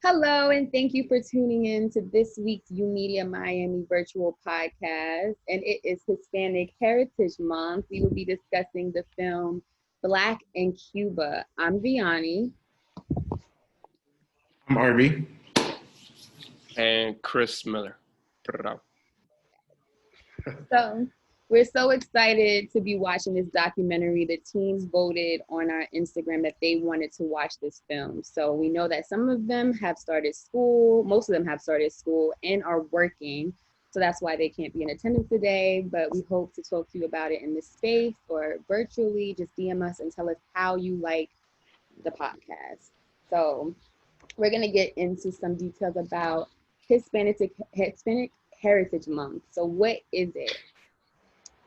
Hello, and thank you for tuning in to this week's YOUmedia Miami virtual podcast. And it is Hispanic Heritage Month. We will be discussing the film Black in Cuba. I'm Vianney. I'm Arby. And Chris Miller. So we're so excited to be watching this documentary. The teens voted on our Instagram that they wanted to watch this film. So we know that some of them have started school, most of them have started school and are working. So that's why they can't be in attendance today. But we hope to talk to you about it in this space or virtually. Just DM us and tell us how you like the podcast. So we're going to get into some details about Hispanic Heritage Month. So what is it?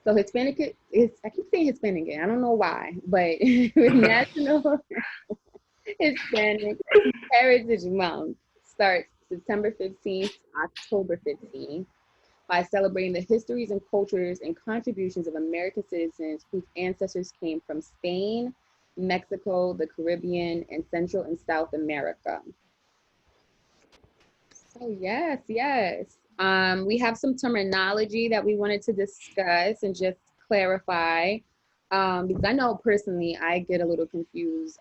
So Hispanic is, I keep saying Hispanic again, I don't know why, but National Hispanic Heritage Month starts September 15th to October 15th by celebrating the histories and cultures and contributions of American citizens whose ancestors came from Spain, Mexico, the Caribbean, and Central and South America. So yes. We have some terminology that we wanted to discuss and just clarify. Because I know personally I get a little confused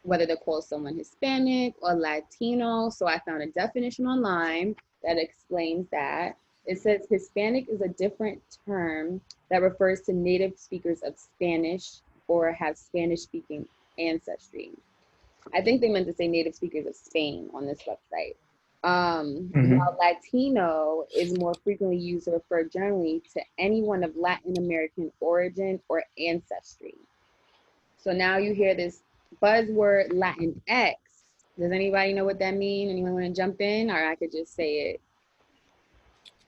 whether to call someone Hispanic or Latino. So I found a definition online that explains that. It says Hispanic is a different term that refers to native speakers of Spanish or have Spanish speaking ancestry. I think they meant to say native speakers of Spain on this website. While Latino is more frequently used to refer generally to anyone of Latin American origin or ancestry. So now you hear this buzzword Latinx. Does anybody know what that means? Anyone want to jump in, or I could just say it?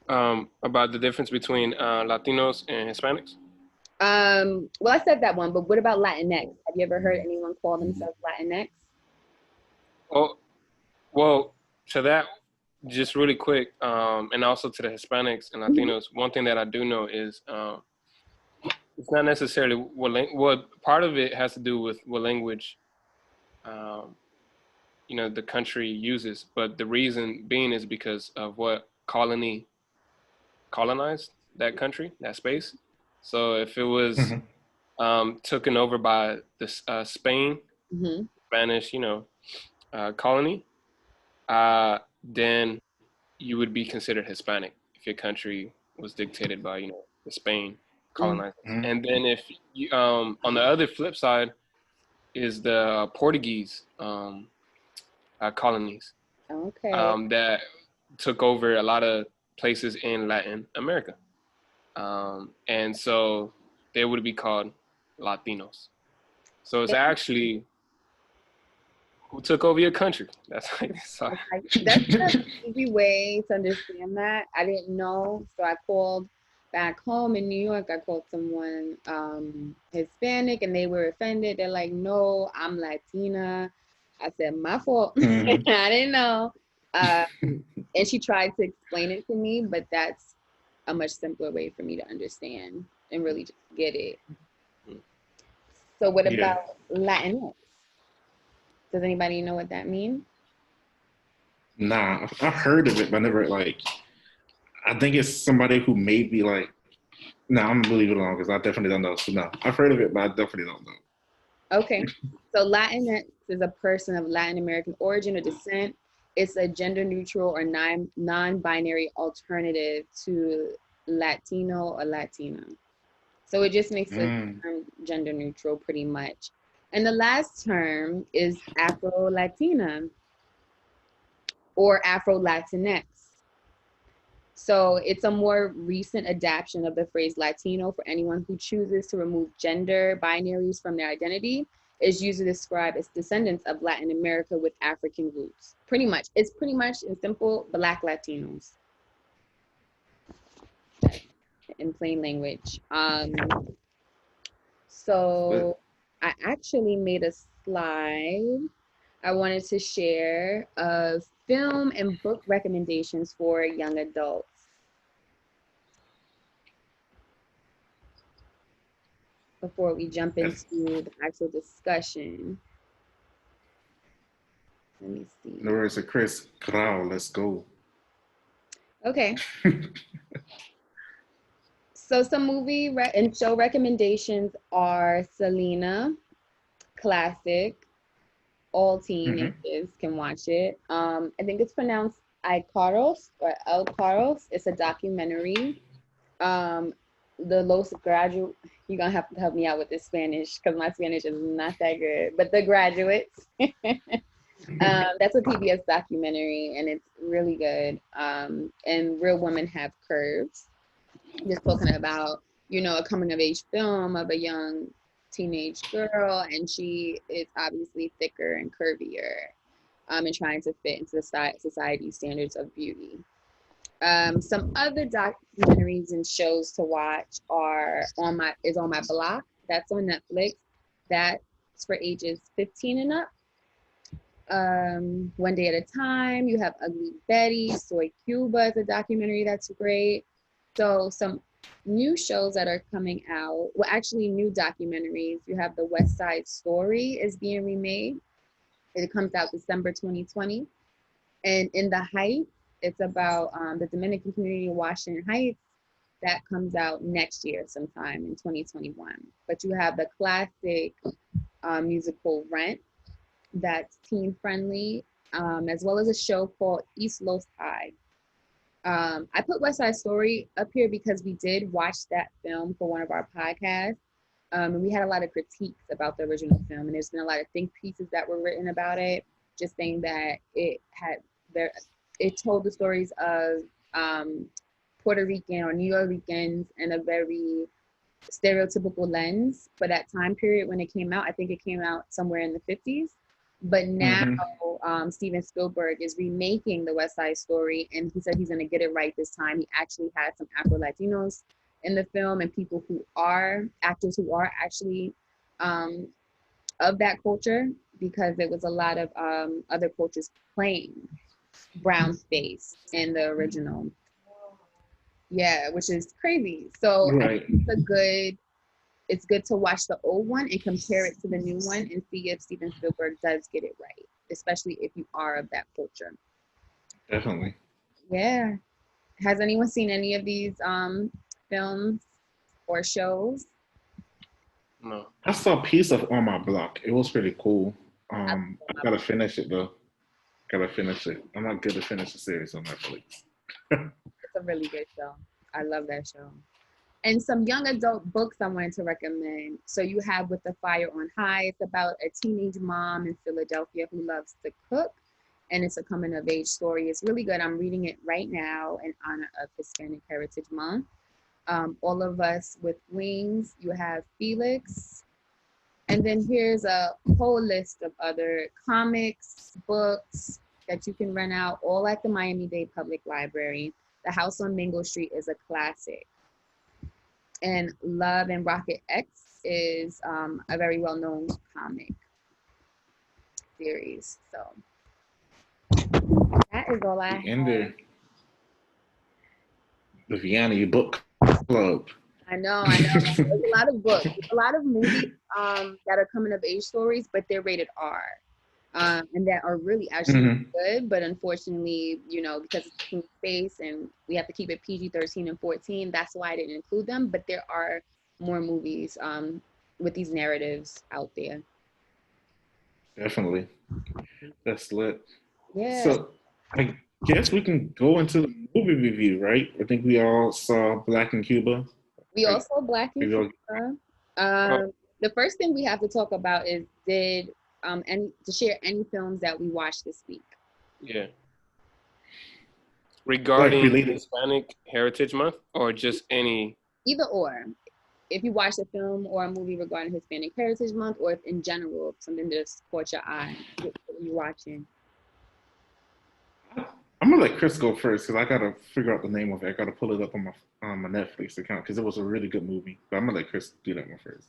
About the difference between Latinos and Hispanics? Well, I said that one, but what about Latinx? Have you ever heard anyone call themselves Latinx? Oh, well, to that, just really quick, and also to the Hispanics and Latinos, one thing that I do know is it's not necessarily what part of it has to do with what language, the country uses, but the reason being is because of what colonized that country, that space. So if it was taken over by the Spain, Spanish, colony, then you would be considered Hispanic if your country was dictated by, the Spain colonizers. And then if you, on the other flip side is the Portuguese colonies that took over a lot of places in Latin America. And so they would be called Latinos. So it's actually who took over your country. That's an easy way to understand that. I didn't know, so I called back home in New York. I called someone Hispanic, and they were offended. They're like, "No, I'm Latina." I said, "My fault. I didn't know." And she tried to explain it to me, but that's a much simpler way for me to understand and really just get it. So what about Latinx? Does anybody know what that means? Nah, I've heard of it, but never I think it's somebody who may be I'm gonna leave it alone because I definitely don't know. So no, I've heard of it, but I definitely don't know. Okay, so Latinx is a person of Latin American origin or descent. It's a gender neutral or non-binary alternative to Latino or Latina. So it just makes the term gender neutral pretty much. And the last term is Afro-Latina or Afro-Latinx. So it's a more recent adaptation of the phrase Latino for anyone who chooses to remove gender binaries from their identity. Is used to describe as descendants of Latin America with African roots. It's pretty much in simple, Black Latinos. In plain language. So I actually made a slide. I wanted to share film and book recommendations for young adults. Before we jump into the actual discussion. Let me see. In the words of Chris Crow, let's go. Okay. So some movie and show recommendations are Selena, classic. All teenagers can watch it. I think it's pronounced Icaros or El Caros. It's a documentary. The Los Graduates. You're gonna have to help me out with this Spanish because my Spanish is not that good. But The Graduates. That's a PBS documentary, and it's really good. And Real Women Have Curves. Just talking about, a coming of age film of a young teenage girl, and she is obviously thicker and curvier, and trying to fit into the society standards of beauty. Some other documentaries and shows to watch are on my block. That's on Netflix. That's for ages 15 and up. One Day at a Time. You have Ugly Betty. Soy Cuba is a documentary that's great. So some new shows that are coming out. Well, actually, new documentaries. You have The West Side Story is being remade. It comes out December 2020. And In the Heights, it's about the Dominican community in Washington Heights. That comes out next year sometime in 2021. But you have the classic musical Rent that's teen friendly, as well as a show called East Los High. I put West Side Story up here because we did watch that film for one of our podcasts. And we had a lot of critiques about the original film, and there's been a lot of think pieces that were written about it, just saying that it told the stories of Puerto Rican or New Yorkers in a very stereotypical lens for that time period when it came out. I think it came out somewhere in the 50s. But now Steven Spielberg is remaking the West Side Story, and he said he's going to get it right this time. He actually had some Afro-Latinos in the film and people who are actors who are actually of that culture, because there was a lot of other cultures playing brown space in the original. Yeah, which is crazy. So I think it's good to watch the old one and compare it to the new one and see if Steven Spielberg does get it right, especially if you are of that culture. Definitely. Yeah. Has anyone seen any of these films or shows? No. I saw a piece of On My Block. It was pretty cool. I gotta finish it though. Gotta finish it. I'm not good at finish a series on Netflix. It's a really good show. I love that show. And some young adult books I wanted to recommend. So you have With the Fire on High. It's about a teenage mom in Philadelphia who loves to cook, and it's a coming of age story. It's really good. I'm reading it right now in honor of Hispanic Heritage Month. All of Us with Wings. You have Felix. And then here's a whole list of other comics, books that you can rent out, all at the Miami-Dade Public Library. The House on Mingo Street is a classic. And Love and Rocket X is a very well-known comic series. So that is all I have. The Vienna Book Club. I know. There's a lot of books. There's a lot of movies that are coming of age stories, but they're rated R. And that are really actually good. But unfortunately, because it's teen space and we have to keep it PG-13 and 14, that's why I didn't include them. But there are more movies with these narratives out there. Definitely. That's lit. Yeah. So I guess we can go into the movie review, right? I think we all saw Black in Cuba. We all saw Black in Cuba. The first thing we have to talk about is to share any films that we watched this week. Yeah. Regarding Hispanic Heritage Month, or just any? Either or. If you watch a film or a movie regarding Hispanic Heritage Month, or if in general something just caught your eye, what are you watching? I'm gonna let Chris go first because I gotta figure out the name of it. I gotta pull it up on my Netflix account because it was a really good movie. But I'm gonna let Chris do that one first.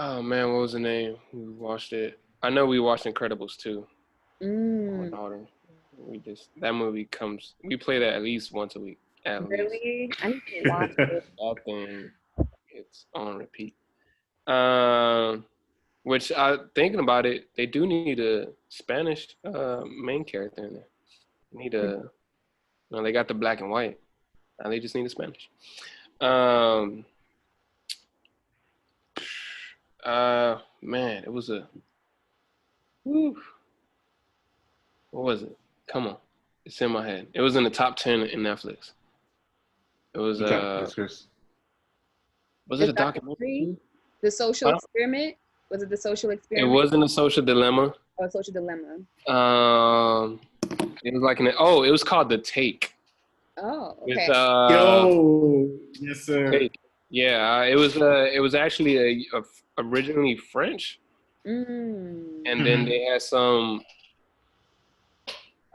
Oh man, what was the name? We watched it. I know we watched Incredibles too. My daughter. That movie comes. We play that at least once a week. Really? I need to watch it. That thing, it's on repeat. Which, thinking about it, they do need a Spanish main character in there. They need they got the black and white. Now they just need a Spanish. Man, it was whew. What was it? Come on. It's in my head. It was in the top 10 in Netflix. It was, was it a documentary? The Social Experiment? Was it The Social Experiment? It wasn't a Social Dilemma. Oh, Social Dilemma. It was like it was called The Take. Oh, okay. Yes, sir. Take. Yeah, it was actually originally French, and then they had some.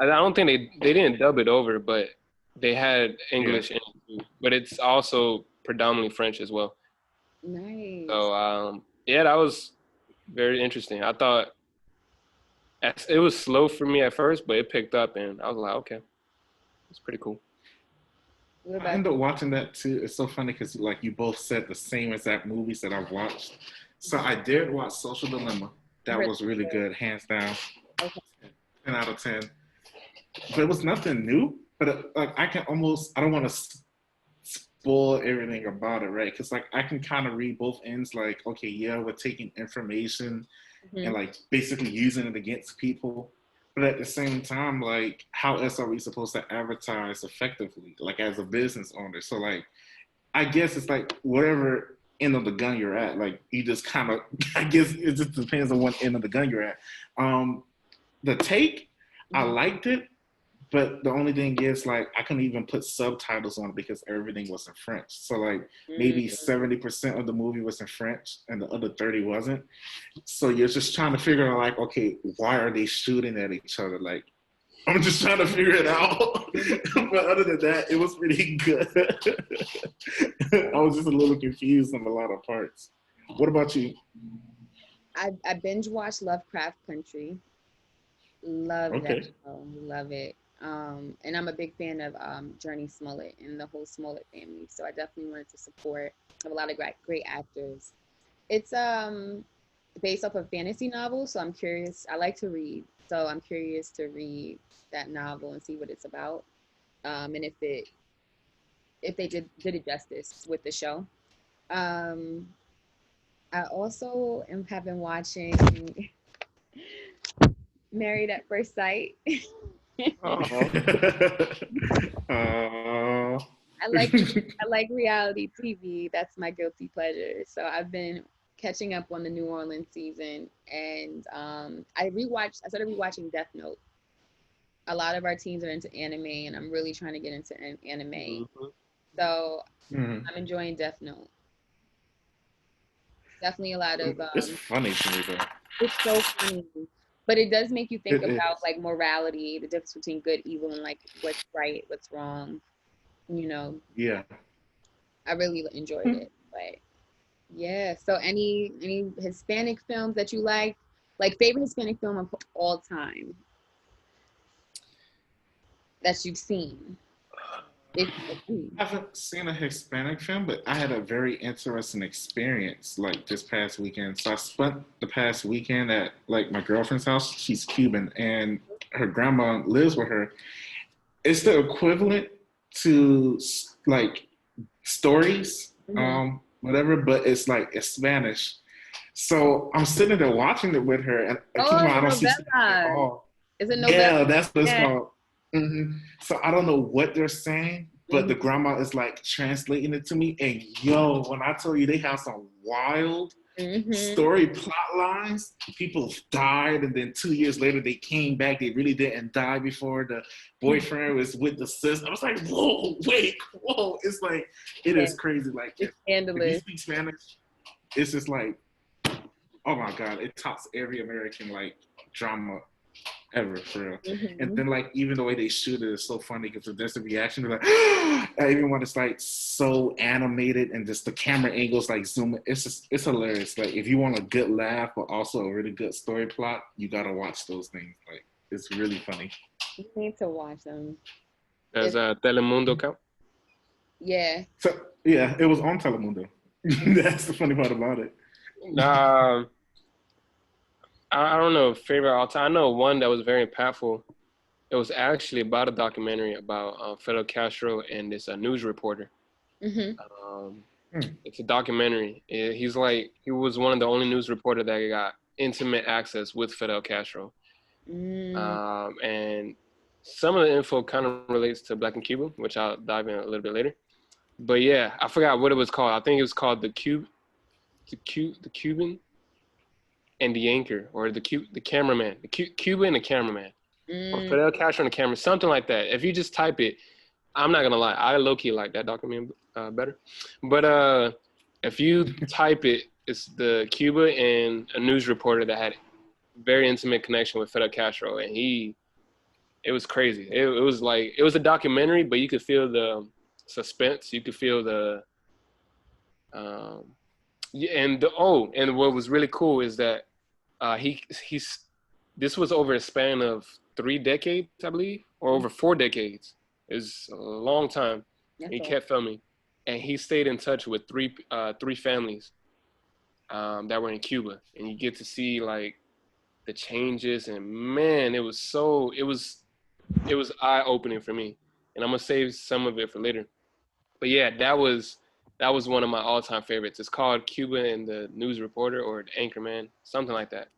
I don't think they didn't dub it over, but they had English in it too. But it's also predominantly French as well. Nice. So that was very interesting. I thought it was slow for me at first, but it picked up, and I was like, okay, it's pretty cool. I ended up watching that too. It's so funny because like you both said the same exact movies that I've watched. So I did watch Social Dilemma. That was really good, hands down. Okay. 10 out of 10. But it was nothing new. But like I don't want to spoil everything about it, right? Because like I can kind of read both ends. Like, okay, yeah, we're taking information and like basically using it against people. But at the same time, like, how else are we supposed to advertise effectively, like as a business owner? So like, I guess it's like whatever end of the gun you're at, like you just kind of, I guess it just depends on what end of the gun you're at. The Take, I liked it, but the only thing is like I couldn't even put subtitles on it because everything was in French. So like maybe 70% of the movie was in French and the other 30 wasn't. So you're just trying to figure out like, okay, why are they shooting at each other? Like, I'm just trying to figure it out. But other than that, it was pretty good. I was just a little confused on a lot of parts. What about you? I binge watched Lovecraft Country. Love that show. Love it. And I'm a big fan of Journey Smollett and the whole Smollett family. So I definitely wanted to support. Have a lot of great actors. It's based off a fantasy novel, so I'm curious. I like to read, so I'm curious to read that novel and see what it's about, and if they did it justice with the show. I also have been watching Married at First Sight. I like reality TV. That's my guilty pleasure. So I've been catching up on the New Orleans season, and I started rewatching Death Note. A lot of our teams are into anime, and I'm really trying to get into anime. So I'm enjoying Death Note. Definitely a lot of. It's funny to me though. It's so funny, but it does make you think about like morality, the difference between good, evil, and like what's right, what's wrong. You know. Yeah. I really enjoyed it, but yeah. So any Hispanic films that you like favorite Hispanic film of all time that you've seen? I haven't seen a Hispanic film, but I had a very interesting experience like this past weekend. So I spent the past weekend at like my girlfriend's house. She's Cuban and her grandma lives with her. It's the equivalent to like Stories, whatever, but it's Spanish. So I'm sitting there watching it with her, and I don't see. Is it novella? Yeah, that's what it's called. So I don't know what they're saying, but the grandma is like translating it to me. And when I tell you they have some wild story plot lines, people died, and then 2 years later they came back. They really didn't die before the boyfriend was with the sister. I was like, whoa. It's like it is crazy. Like if you speak Spanish, it's just like, oh my god, it tops every American like drama ever, for real. And then like even the way they shoot it is so funny because there's the reaction, they're like even when it's like so animated and just the camera angles like zoom, it's hilarious. Like if you want a good laugh but also a really good story plot, you gotta watch those things. Like it's really funny. You need to watch them. Does Telemundo count? Yeah. So yeah, it was on Telemundo. That's the funny part about it. I don't know favorite all time. I know one that was very impactful. It was actually about a documentary about Fidel Castro and this news reporter. It's a documentary. He was one of the only news reporter that got intimate access with Fidel Castro. And some of the info kind of relates to Black and Cuba, which I'll dive in a little bit later. But yeah, I forgot what it was called. I think it was called the Cuban and the anchor, or the cameraman, Cuba and the cameraman, or Fidel Castro and the camera, something like that. If you just type it, I'm not gonna lie, I low key like that document better. But if you type it, it's the Cuba and a news reporter that had very intimate connection with Fidel Castro, and it was crazy. It was like, it was a documentary, but you could feel the suspense, you could feel the and what was really cool is that this was over a span of 3 decades, I believe, or over 4 decades. It's a long time. He kept filming, and he stayed in touch with three families that were in Cuba, and you get to see like the changes. And man, it was eye opening for me. And I'm gonna save some of it for later. But yeah, that was one of my all time favorites. It's called Cuba and the News Reporter, or the Anchorman, something like that.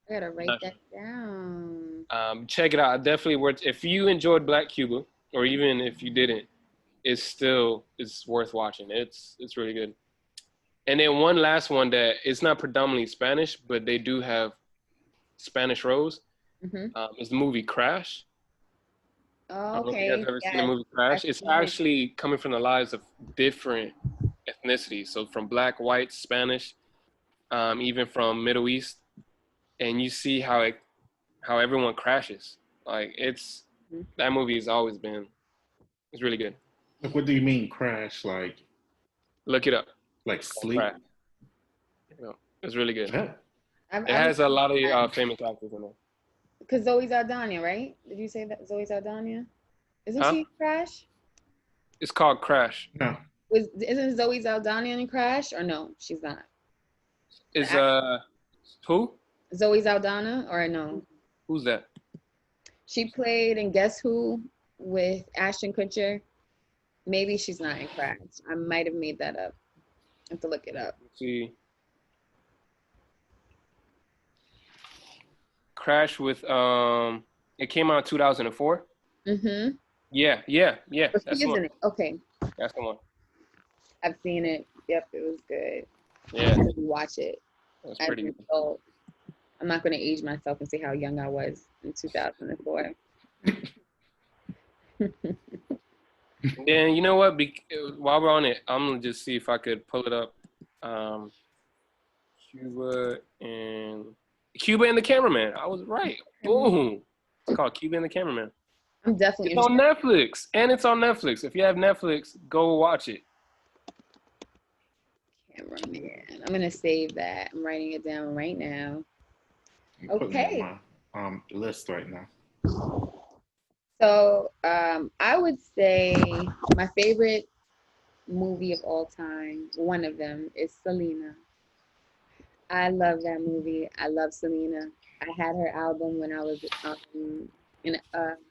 I gotta write that down. Check it out. Definitely worth. If you enjoyed Black Cuba, or even if you didn't, it's worth watching. It's really good. And then one last one that it's not predominantly Spanish, but they do have Spanish roles. Is the movie Crash. Oh, okay. You guys ever seen the movie Crash? It's actually coming from the lives of different ethnicities. So from Black, white, Spanish, even from Middle East, and you see how everyone crashes. Like that movie has always been. It's really good. Like, what do you mean crash? Like, look it up. Like sleep. It's really good. Yeah. It has a lot of famous actors in there. Because Zoe Saldana, right? Did you say that Zoe Saldana? Isn't she in Crash? It's called Crash. No. Isn't Zoe Saldana in Crash, or no? She's not. Is who? Zoe Saldana, or no? Who's that? She played in Guess Who with Ashton Kutcher. Maybe she's not in Crash. I might have made that up. I have to look it up. Let's see. Crash with it came out in 2004. Yeah. That's the one. Okay. That's the one. I've seen it. Yep, it was good. Yeah. I didn't watch it. That's pretty good. I'm not going to age myself and say how young I was in 2004. Then you know what? While we're on it, I'm gonna just see if I could pull it up. Cuba and the Cameraman. I was right. Boom. It's called Cuba and the Cameraman. I'm definitely. It's on Netflix, and it's on Netflix. If you have Netflix, go watch it. Cameraman. I'm gonna save that. I'm writing it down right now. Okay. On my list right now. So I would say my favorite movie of all time, one of them, is Selena. I love that movie. I love Selena. I had her album when I was in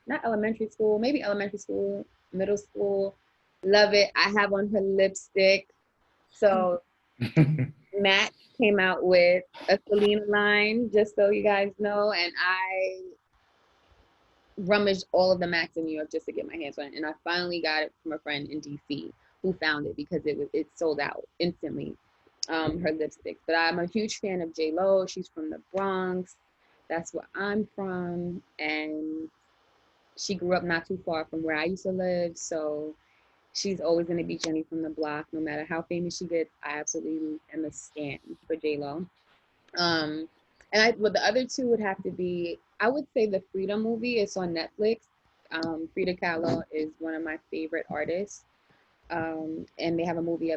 not elementary school, maybe elementary school, middle school. Love it. I have on her lipstick. So Matt came out with a Selena line, just so you guys know, and I rummaged all of the Macs in New York just to get my hands on it, and I finally got it from a friend in DC who found it because it sold out instantly. Her lipsticks. But I'm a huge fan of J-Lo. She's from the Bronx. That's where I'm from, and she grew up not too far from where I used to live, so she's always going to be Jenny from the block, no matter how famous she gets. I absolutely am a stan for J-Lo. And the other two would have to be, I would say the Frida movie is on Netflix. Frida Kahlo is one of my favorite artists. And they have a movie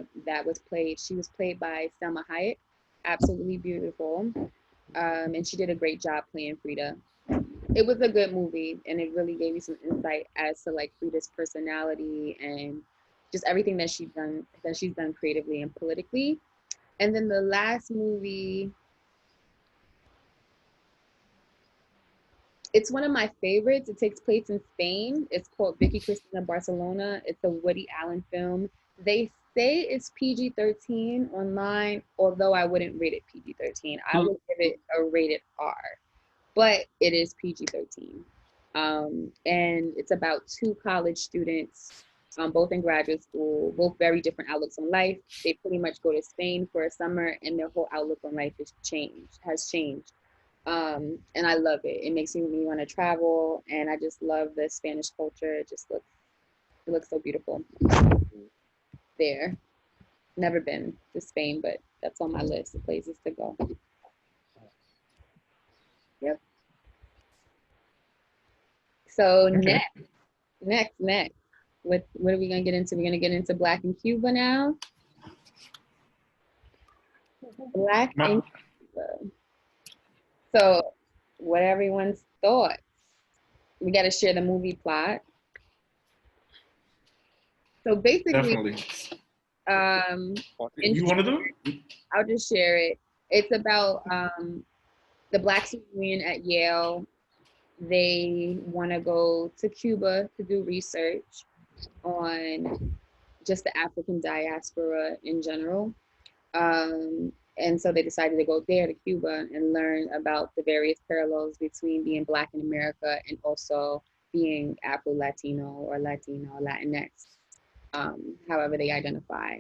she was played by Selma Hayek. Absolutely beautiful. And she did a great job playing Frida. It was a good movie, and it really gave me some insight as to like Frida's personality and just everything that she's done creatively and politically. And then the last movie, It's one of my favorites. It takes place in Spain. It's called Vicky Cristina Barcelona. It's a Woody Allen film. They say it's PG-13 online, although I wouldn't rate it PG-13. I would give it a rated R, but it is PG-13. And it's about two college students, both in graduate school, both very different outlooks on life. They pretty much go to Spain for a summer, and their whole outlook on life has changed. And I love it. It makes me want to travel, and I just love the Spanish culture. It looks so beautiful there. Never been to Spain, but that's on my list of places to go. Yep. So Okay. next. What are we gonna get into? We're gonna get into Black in Cuba now. Black in Cuba. So, what everyone's thoughts? We got to share the movie plot. So basically, Definitely. You want to do it? I'll just share it. It's about the Black student union at Yale. They want to go to Cuba to do research on just the African diaspora in general. And so they decided to go there to Cuba and learn about the various parallels between being Black in America and also being Afro-Latino or Latino, Latinx, however they identify.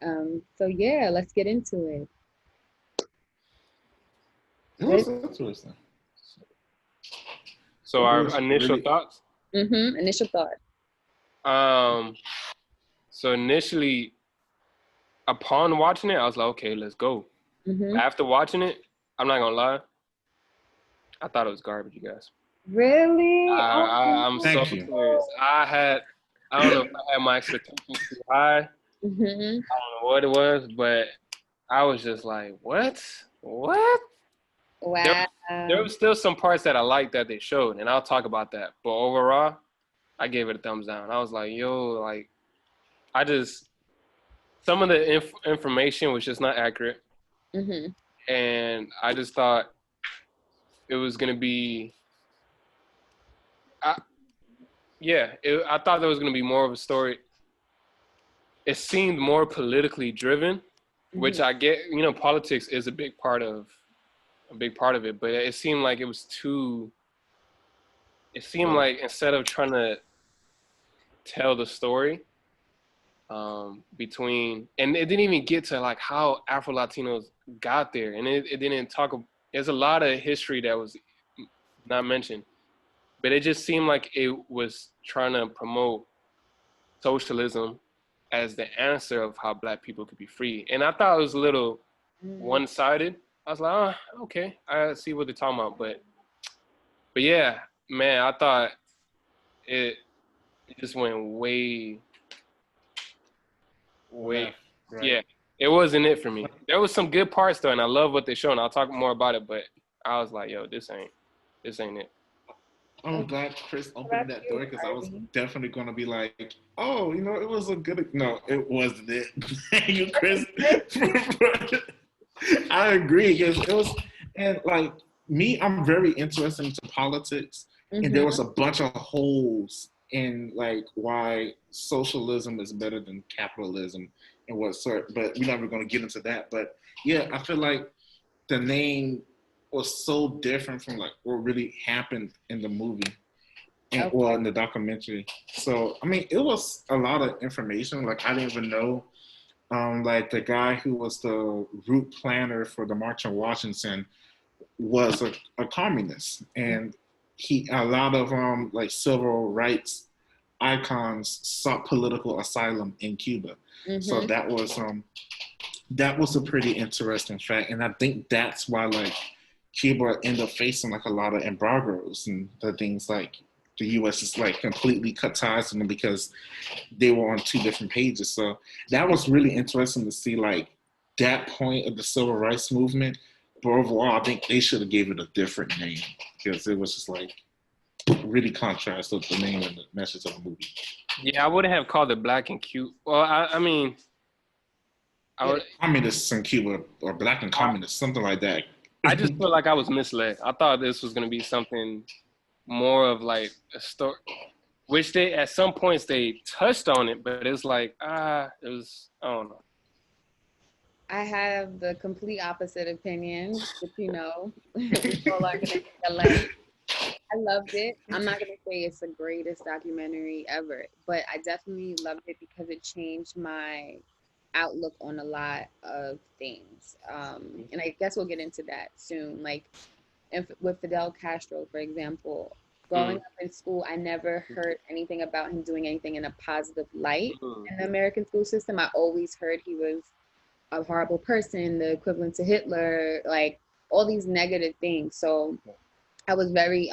So yeah, let's get into it. It was interesting. So our initial thoughts? Initial thought. So initially, upon watching it, I was like, okay, let's go. After watching it, I'm not gonna lie, I thought it was garbage, you guys. Really? I'm so serious. I don't know if I had my expectations too high. I don't know what it was, but I was just like, what? Wow. There was still some parts that I liked that they showed, and I'll talk about that. But overall, I gave it a thumbs down. I was like, yo, like, some of the information was just not accurate. And I just thought it was going to be, I thought there was going to be more of a story. It seemed more politically driven, which I get, politics is a big part of it, but it seemed like like instead of trying to tell the story, between, and it didn't even get to like how Afro-Latinos got there, and it didn't talk. There's a lot of history that was not mentioned, but it just seemed like it was trying to promote socialism as the answer of how Black people could be free, and I thought it was a little one-sided. I was like, oh, okay, I see what they're talking about, but yeah, man, I thought it just went way. Right. Yeah, it wasn't it for me. There was some good parts though, and I love what they showed, and I'll talk more about it, but I was like, yo, this ain't it. I'm glad Chris opened that door, because I was definitely going to be like, oh, it was a good, no, it wasn't it. You, Chris. I agree, because it was, and like me, I'm very interested into politics, and there was a bunch of holes in like why socialism is better than capitalism and what sort, but we're never going to get into that. But yeah, I feel like the name was so different from like what really happened in the movie and well in the documentary. So I mean, it was a lot of information. Like I didn't even know, like the guy who was the route planner for the March on Washington was a communist, and a lot of like civil rights icons sought political asylum in Cuba. So that was a pretty interesting fact, and I think that's why like Cuba ended up facing like a lot of embargoes and the things like the U.S. is like completely cut ties to them because they were on two different pages. So that was really interesting to see like that point of the civil rights movement. But overall, I think they should have gave it a different name, because it was just like really contrast with the name and the message of the movie. Yeah, I wouldn't have called it Black and Cuba. Well, I mean, communists in Cuba, or Black and communists, something like that. I just feel like I was misled. I thought this was going to be something more of like a story, which they at some points they touched on it, but it's like it was, I don't know. I have the complete opposite opinion, but we all are gonna take a lens. I loved it. I'm not gonna say it's the greatest documentary ever, but I definitely loved it because it changed my outlook on a lot of things. And I guess we'll get into that soon. Like with Fidel Castro, for example, growing up in school, I never heard anything about him doing anything in a positive light in the American school system. I always heard he was a horrible person, the equivalent to Hitler, like all these negative things. So I was very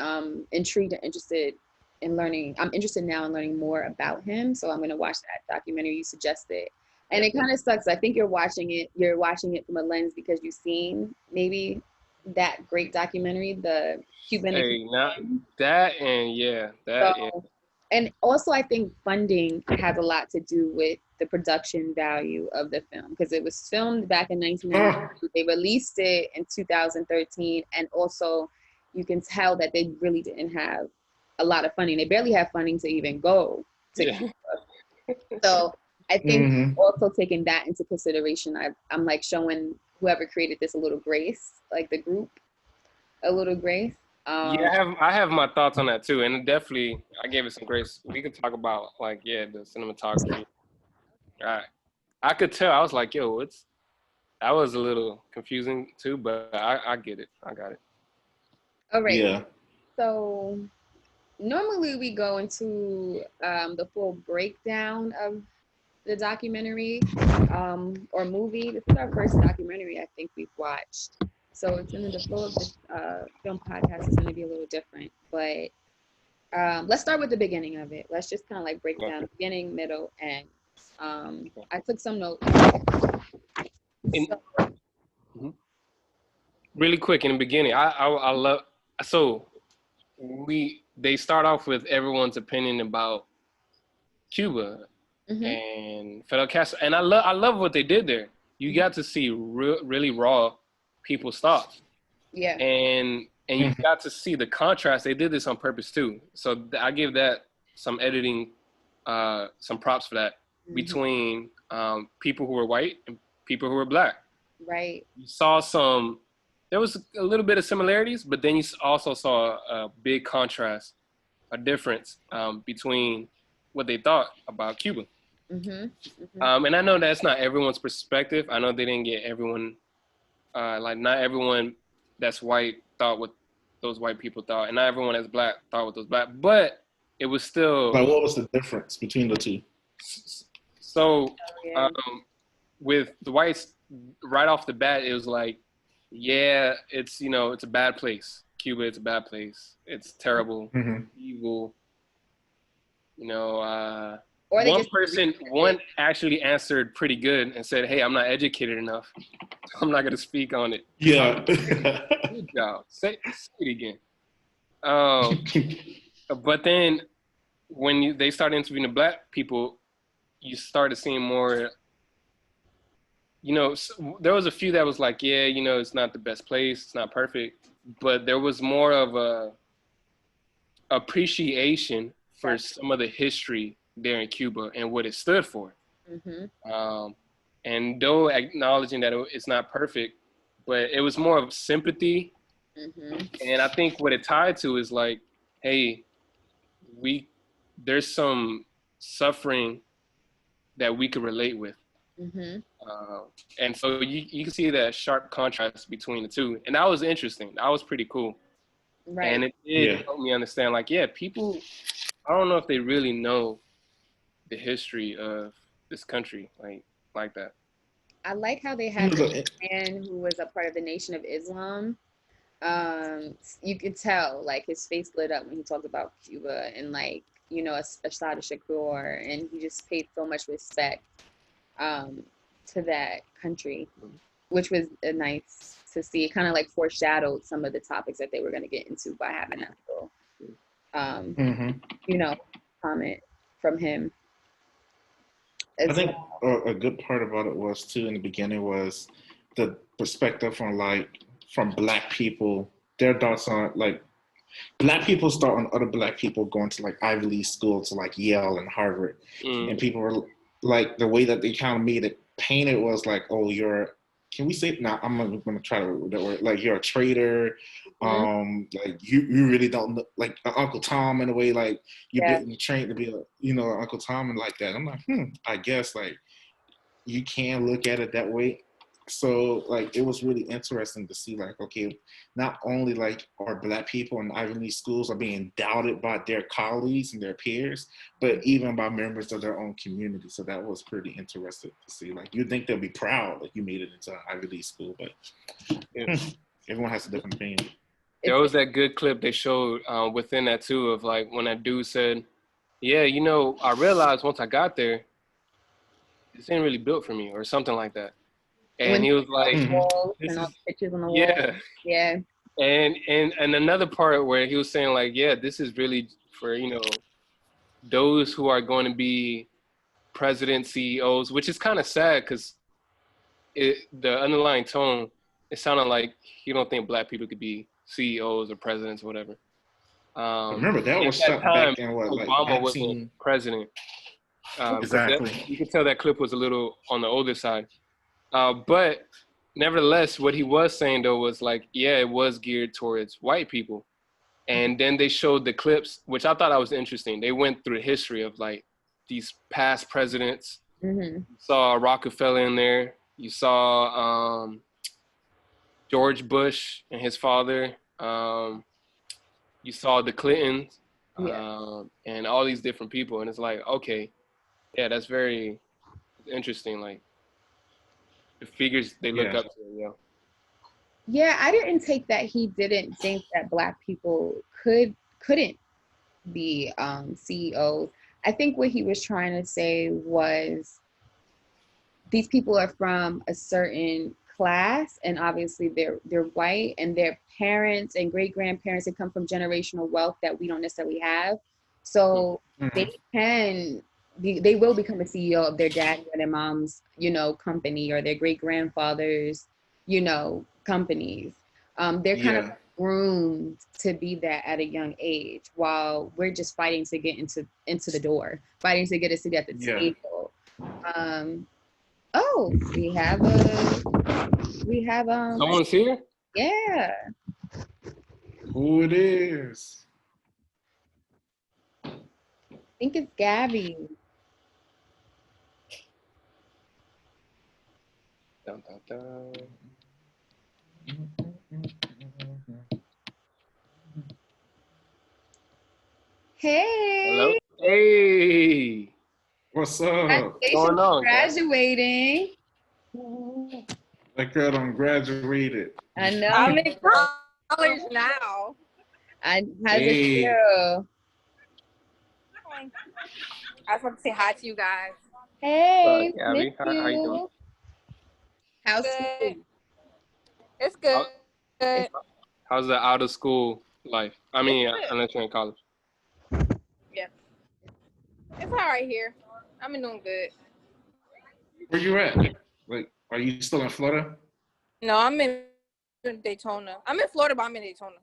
intrigued and interested in learning. I'm interested now in learning more about him. So I'm going to watch that documentary you suggested. And it kind of sucks. I think you're watching it from a lens because you've seen maybe that great documentary, the Cuban. Not that, and yeah. And also, I think funding has a lot to do with the production value of the film because it was filmed back in 1992. They released it in 2013, and also you can tell that they really didn't have a lot of funding. They barely have funding to even go to Cuba. So I think also taking that into consideration, I'm like showing whoever created this a little grace, like the group, a little grace. I have my thoughts on that too, and definitely I gave it some grace. We could talk about like the cinematography. I could tell. I was like, yo, that was a little confusing too, but I get it. I got it. All right. Yeah. So normally we go into the full breakdown of the documentary or movie. This is our first documentary I think we've watched. So it's in the flow of this film podcast is going to be a little different. But let's start with the beginning of it. Let's just kind of like break down the beginning, middle, end. I took some notes. Really quick in the beginning, I love, so they start off with everyone's opinion about Cuba and Fidel Castro, and I love what they did there. You got to see really raw people's thoughts. Yeah. And you got to see the contrast. They did this on purpose too. So I give that some editing, some props for that between people who were white and people who were black. Right. You saw there was a little bit of similarities, but then you also saw a big contrast, a difference between what they thought about Cuba. And I know that's not everyone's perspective. I know they didn't get everyone, like not everyone that's white thought what those white people thought, and not everyone that's black thought what those black, but it was still. Like, what was the difference between the two? So with the whites, right off the bat, it was like, yeah, it's, it's a bad place. Cuba, it's a bad place. It's terrible, evil. One actually answered pretty good and said, hey, I'm not educated enough. I'm not going to speak on it. Yeah. Good job. Say it again. But then when they started interviewing the black people, you started seeing more, there was a few that was like, yeah, it's not the best place. It's not perfect. But there was more of a appreciation for some of the history there in Cuba and what it stood for. And though acknowledging that it's not perfect, but it was more of sympathy. And I think what it tied to is like, hey, there's some suffering that we could relate with. And so you can see that sharp contrast between the two. And that was interesting. That was pretty cool. Right. And it did help me understand, like, people, I don't know if they really know the history of this country like that. I like how they had a man who was a part of the Nation of Islam. You could tell, like, his face lit up when he talked about Cuba and, like, Assad Shakur, and he just paid so much respect to that country, which was nice to see. It kind of like foreshadowed some of the topics that they were going to get into by having that little, comment from him. I think a good part about it was too in the beginning was the perspective from black people, their thoughts on like Black people start on other Black people going to like Ivy League school to like Yale and Harvard, and people were like the way that they kind of made it painted was like, oh, can we say now? I'm gonna try to the word like you're a traitor, like you really don't know, like Uncle Tom in a way, like you've been trained to be Uncle Tom and like that. I'm like, I guess like you can look at it that way. So like it was really interesting to see like, okay, not only like are Black people in Ivy League schools are being doubted by their colleagues and their peers, but even by members of their own community. So that was pretty interesting to see. Like you'd think they'll be proud like you made it into an Ivy League school, but everyone has a different opinion. There was that good clip they showed within that too of like when that dude said, yeah, I realized once I got there, this ain't really built for me or something like that. And he was like, and all the pictures on the wall. Yeah. And another part where he was saying like, yeah, this is really for, those who are going to be president, CEOs, which is kind of sad because the underlying tone, it sounded like he don't think Black people could be CEOs or presidents or whatever. Remember, that was shot back in what, like Obama wasn't president. Exactly. You could tell that clip was a little on the older side. But nevertheless, what he was saying, though, was like, yeah, it was geared towards white people. And then they showed the clips, which I thought that was interesting. They went through the history of, like, these past presidents. You saw Rockefeller in there. You saw George Bush and his father. You saw the Clintons and all these different people. And it's like, okay, yeah, that's very interesting, like, the figures they look up to, Yeah, I didn't take that he didn't think that Black people couldn't be CEOs. I think what he was trying to say was these people are from a certain class, and obviously they're white, and their parents and great grandparents that come from generational wealth that we don't necessarily have. So they will become a CEO of their dad or their mom's, company, or their great grandfather's, companies. They're kind of groomed to be that at a young age, while we're just fighting to get into the door, fighting to get a seat at the table. We have someone's here? Yeah. Who it is? I think it's Gabby. Dun, dun, dun. Hey. Hello. Hey. What's up? What's going on? Graduating. That girl done graduated. I know. I'm in college now. How's it feel? I just want to say hi to you guys. Hey, Gabby. How you doing? How's good? It's good. How's the out of school life? I mean, unless you're in college. Yeah. It's all right here. I'm doing good. Where you at? Like, are you still in Florida? No, I'm in Daytona. I'm in Florida, but I'm in Daytona.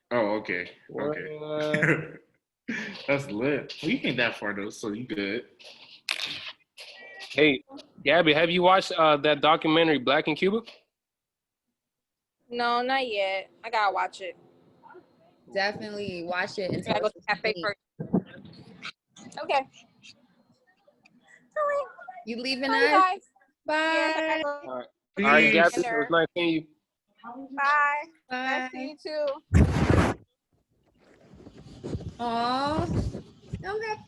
Oh, okay. Okay. That's lit. Well, you ain't that far though, so you good. Hey, Gabby, have you watched that documentary Black in Cuba? No, not yet. I gotta watch it. Definitely watch it. And I gotta go to the cafe first. Okay. All right. You leaving us? Guys? Bye. Yes, All right, Gabby, it was nice seeing you. Bye. Nice seeing you too. Aww.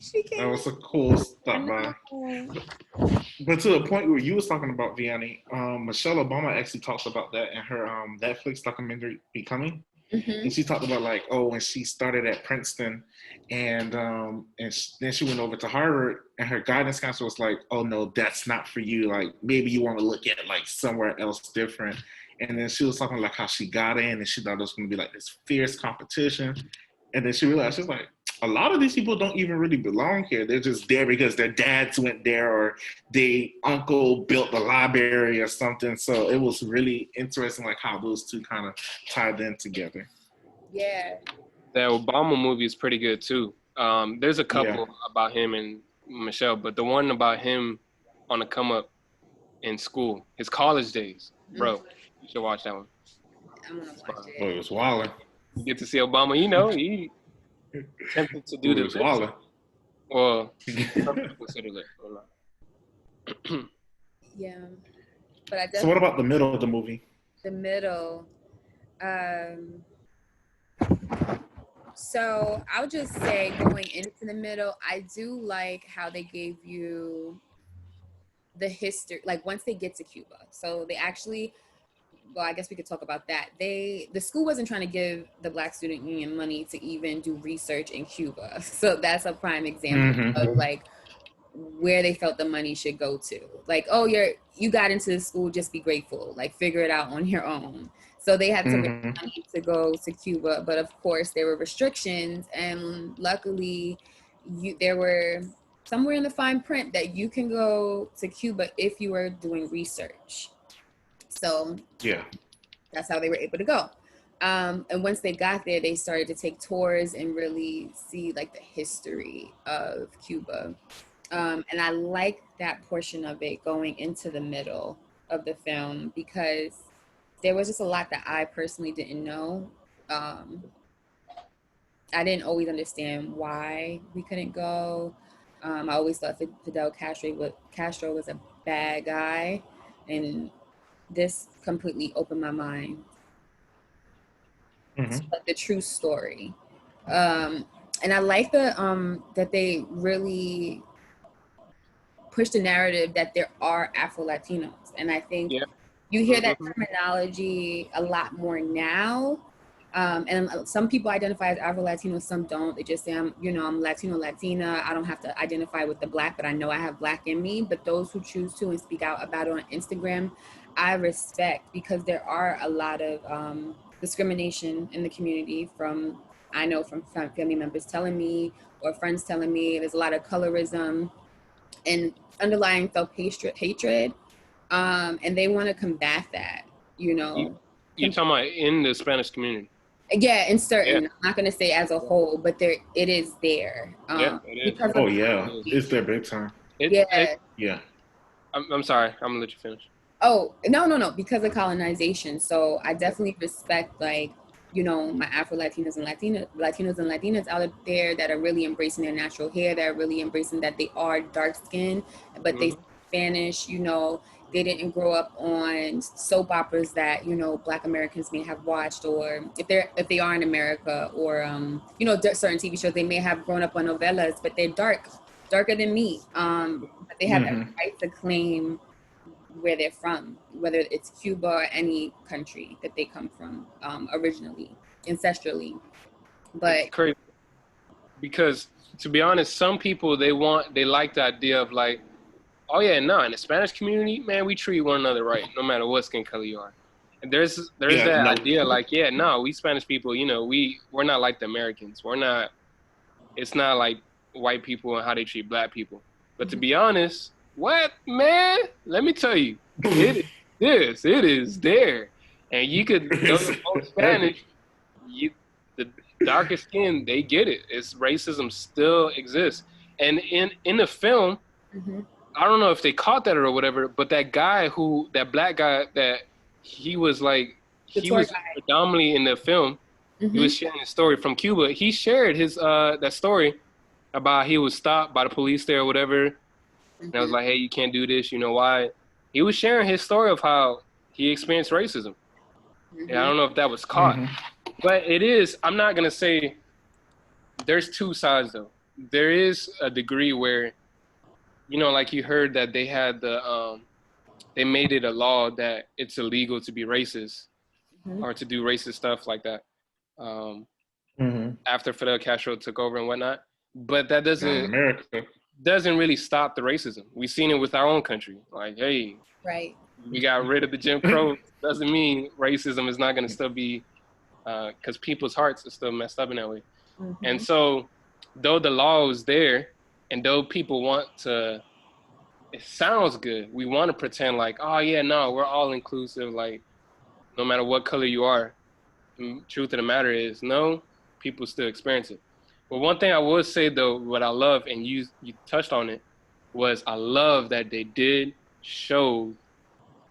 She came. That was a cool stop by. But to the point where you was talking about, Vianney, Michelle Obama actually talks about that in her Netflix documentary, Becoming. And she talked about like, when she started at Princeton and then she went over to Harvard, and her guidance counselor was like, oh no, that's not for you. Like maybe you want to look at like somewhere else different. And then she was talking like how she got in and she thought it was going to be like this fierce competition. And then she realized, she's like, a lot of these people don't even really belong here. They're just there because their dads went there or their uncle built the library or something. So it was really interesting, like how those two kind of tied in together. Yeah. That Obama movie is pretty good too. There's a couple about him and Michelle, but the one about him on the come up in school, his college days, bro, you should watch that one. I'm gonna watch it. Oh, it was wilding. You get to see Obama. You know, he attempted to do It the was wilding. Well, some people consider that or not. Yeah, but I definitely. So what about the middle of the movie? The middle. So I'll just say going into the middle, I do like how they gave you the history, like once they get to Cuba. So they actually, well, I guess we could talk about that. The school wasn't trying to give the Black Student Union money to even do research in Cuba. So that's a prime example of like where they felt the money should go to. Like, oh, you got into the school, just be grateful, like figure it out on your own. So they had to raise money to go to Cuba, but of course there were restrictions, and luckily there were somewhere in the fine print that you can go to Cuba if you are doing research. So that's how they were able to go. And once they got there, they started to take tours and really see like the history of Cuba. And I like that portion of it going into the middle of the film because there was just a lot that I personally didn't know. I didn't always understand why we couldn't go. I always thought Fidel Castro was a bad guy, and this completely opened my mind to the true story. And I like that they really push the narrative that there are Afro-Latinos. And I think you hear that terminology a lot more now. And some people identify as Afro-Latino, some don't. They just say, I'm Latino, Latina. I don't have to identify with the Black, but I know I have Black in me. But those who choose to and speak out about it on Instagram, I respect, because there are a lot of discrimination in the community from family members telling me or friends telling me. There's a lot of colorism and underlying self-hatred, and they want to combat that, You're talking about in the Spanish community? Yeah, in certain, I'm not going to say as a whole, but it is there. It is. It's there big time. I'm sorry, I'm going to let you finish. Oh, no, because of colonization. So I definitely respect, like, my Afro-Latinos and Latinas out there that are really embracing their natural hair, that are really embracing that they are dark-skinned, but they speak Spanish. They didn't grow up on soap operas that, Black Americans may have watched, or if they are in America, or, certain TV shows, they may have grown up on novellas, but they're darker than me. But they have every right to claim where they're from, whether it's Cuba or any country that they come from originally, ancestrally. But it's crazy because, to be honest, some people they like the idea of like, oh yeah, no, in the Spanish community, man, we treat one another right, no matter what skin color you are. And there's that idea like, we Spanish people, we're not like the Americans. It's not like white people and how they treat Black people. But to be honest, what, man? Let me tell you, it is there. And you could go to both Spanish, the darker skin, they get it. Racism still exists. And in the film, I don't know if they caught that or whatever, but that Black guy that he was like, he was predominantly in the film, he was sharing his story from Cuba. He shared his that story about he was stopped by the police there or whatever. And I was like, hey, you can't do this. You know why? He was sharing his story of how he experienced racism. And I don't know if that was caught. But it is, I'm not going to say, there's two sides though. There is a degree where, like you heard that they had they made it a law that it's illegal to be racist or to do racist stuff like that after Fidel Castro took over and whatnot. But that doesn't really stop the racism. We've seen it with our own country. Like, hey, we got rid of the Jim Crow. Doesn't mean racism is not going to still be, because people's hearts are still messed up in that way. And so, though the law is there, and though people want to, it sounds good. We want to pretend like, oh yeah, no, we're all inclusive. Like, no matter what color you are. The truth of the matter is, no, people still experience it. But one thing I would say though, what I love, and you touched on it, was I love that they did show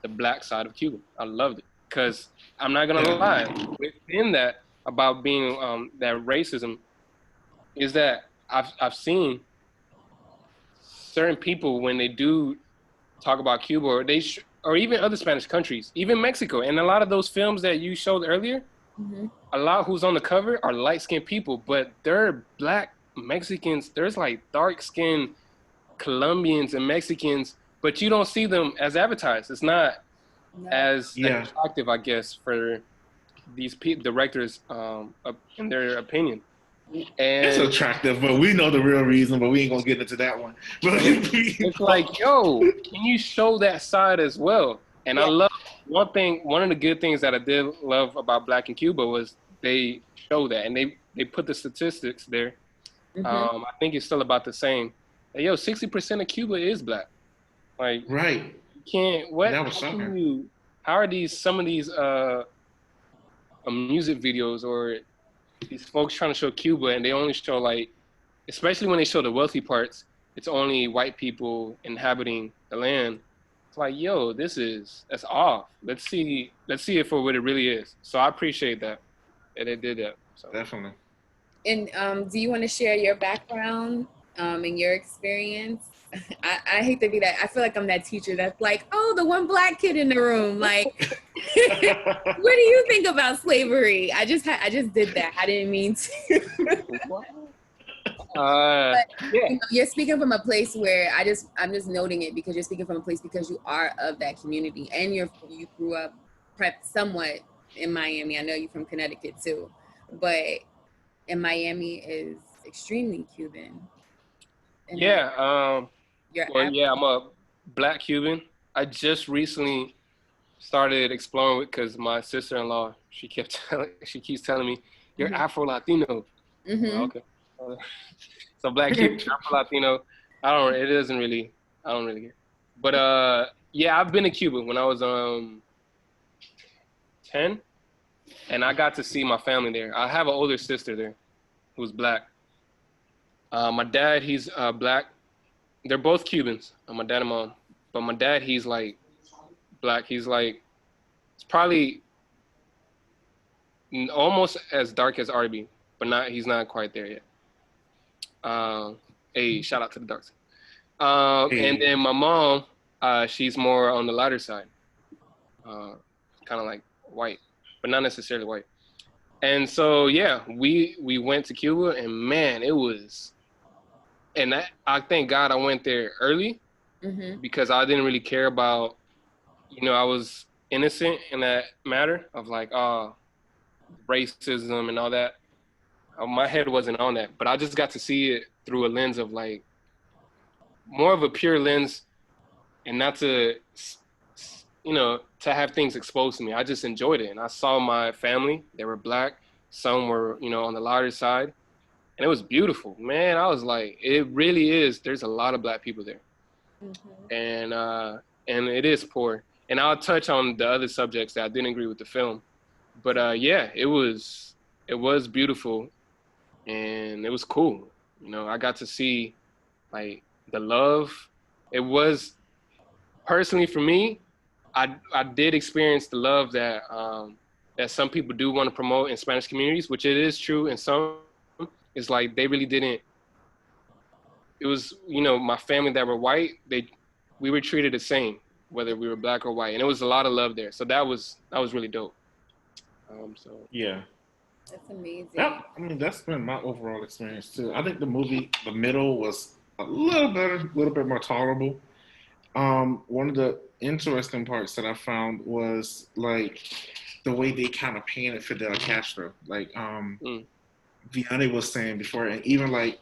the black side of Cuba. I loved it because I'm not gonna lie, within that about being that racism is that I've seen certain people when they do talk about Cuba or or even other Spanish countries, even Mexico, and a lot of those films that you showed earlier, a lot who's on the cover are light-skinned people, but they're black Mexicans. There's like dark-skinned Colombians and Mexicans, but you don't see them as advertised. It's not as attractive, I guess, for these directors in their opinion. And it's attractive, but we know the real reason, but we ain't gonna get into that one. It's like, yo, can you show that side as well? And I love one of the good things that I did love about Black in Cuba was they show that, and they put the statistics there. I think it's still about the same. Like, yo, 60% of Cuba is black. Like, right? You can't. What? That was shocking. How are some of these music videos or these folks trying to show Cuba, and they only show, like, especially when they show the wealthy parts, it's only white people inhabiting the land. It's like, yo, that's off. Let's see it for what it really is. So I appreciate that they did that. So. Definitely. And do you want to share your background and your experience? I hate to be that. I feel like I'm that teacher that's like, oh, the one black kid in the room. Like, what do you think about slavery? I just did that. I didn't mean to. But, you know, you're speaking from a place where I'm just noting it because you're speaking from a place because you are of that community and you grew up somewhat in Miami. I know you're from Connecticut too, but in Miami is extremely Cuban. And I'm a black Cuban. I just recently started exploring it because my sister-in-law, she keeps telling me, you're Afro-Latino. Okay. So black Cuban, Afro-Latino. I don't really care. But I've been to Cuba when I was 10, and I got to see my family there. I have an older sister there who's black. My dad, he's black. They're both Cubans, my dad and mom. But my dad, he's like black. He's like, it's probably almost as dark as RB, but he's not quite there yet. Hey, shout out to the dark side. And then my mom, she's more on the lighter side. Kind of like white, but not necessarily white. And so, we went to Cuba, and man, it was, and I thank God I went there early because I didn't really care about, I was innocent in that matter of like, racism and all that. My head wasn't on that, but I just got to see it through a lens of like, more of a pure lens and not to, to have things exposed to me. I just enjoyed it. And I saw my family, they were black. Some were, on the lighter side. And it was beautiful, man. I was like, it really is. There's a lot of black people there. And it is poor. And I'll touch on the other subjects that I didn't agree with the film. But it was beautiful and it was cool. I got to see like the love. It was, personally for me, I did experience the love that that some people do want to promote in Spanish communities, which it is true. And some, it's like they really didn't. It was, my family that were white, we were treated the same, whether we were black or white. And it was a lot of love there. So that was really dope. Yeah. That's amazing. That's been my overall experience too. I think the movie, the middle, was a little better, a little bit more tolerable. One of the interesting parts that I found was like the way they kind of painted Fidel Castro. Like Vianney was saying before, and even like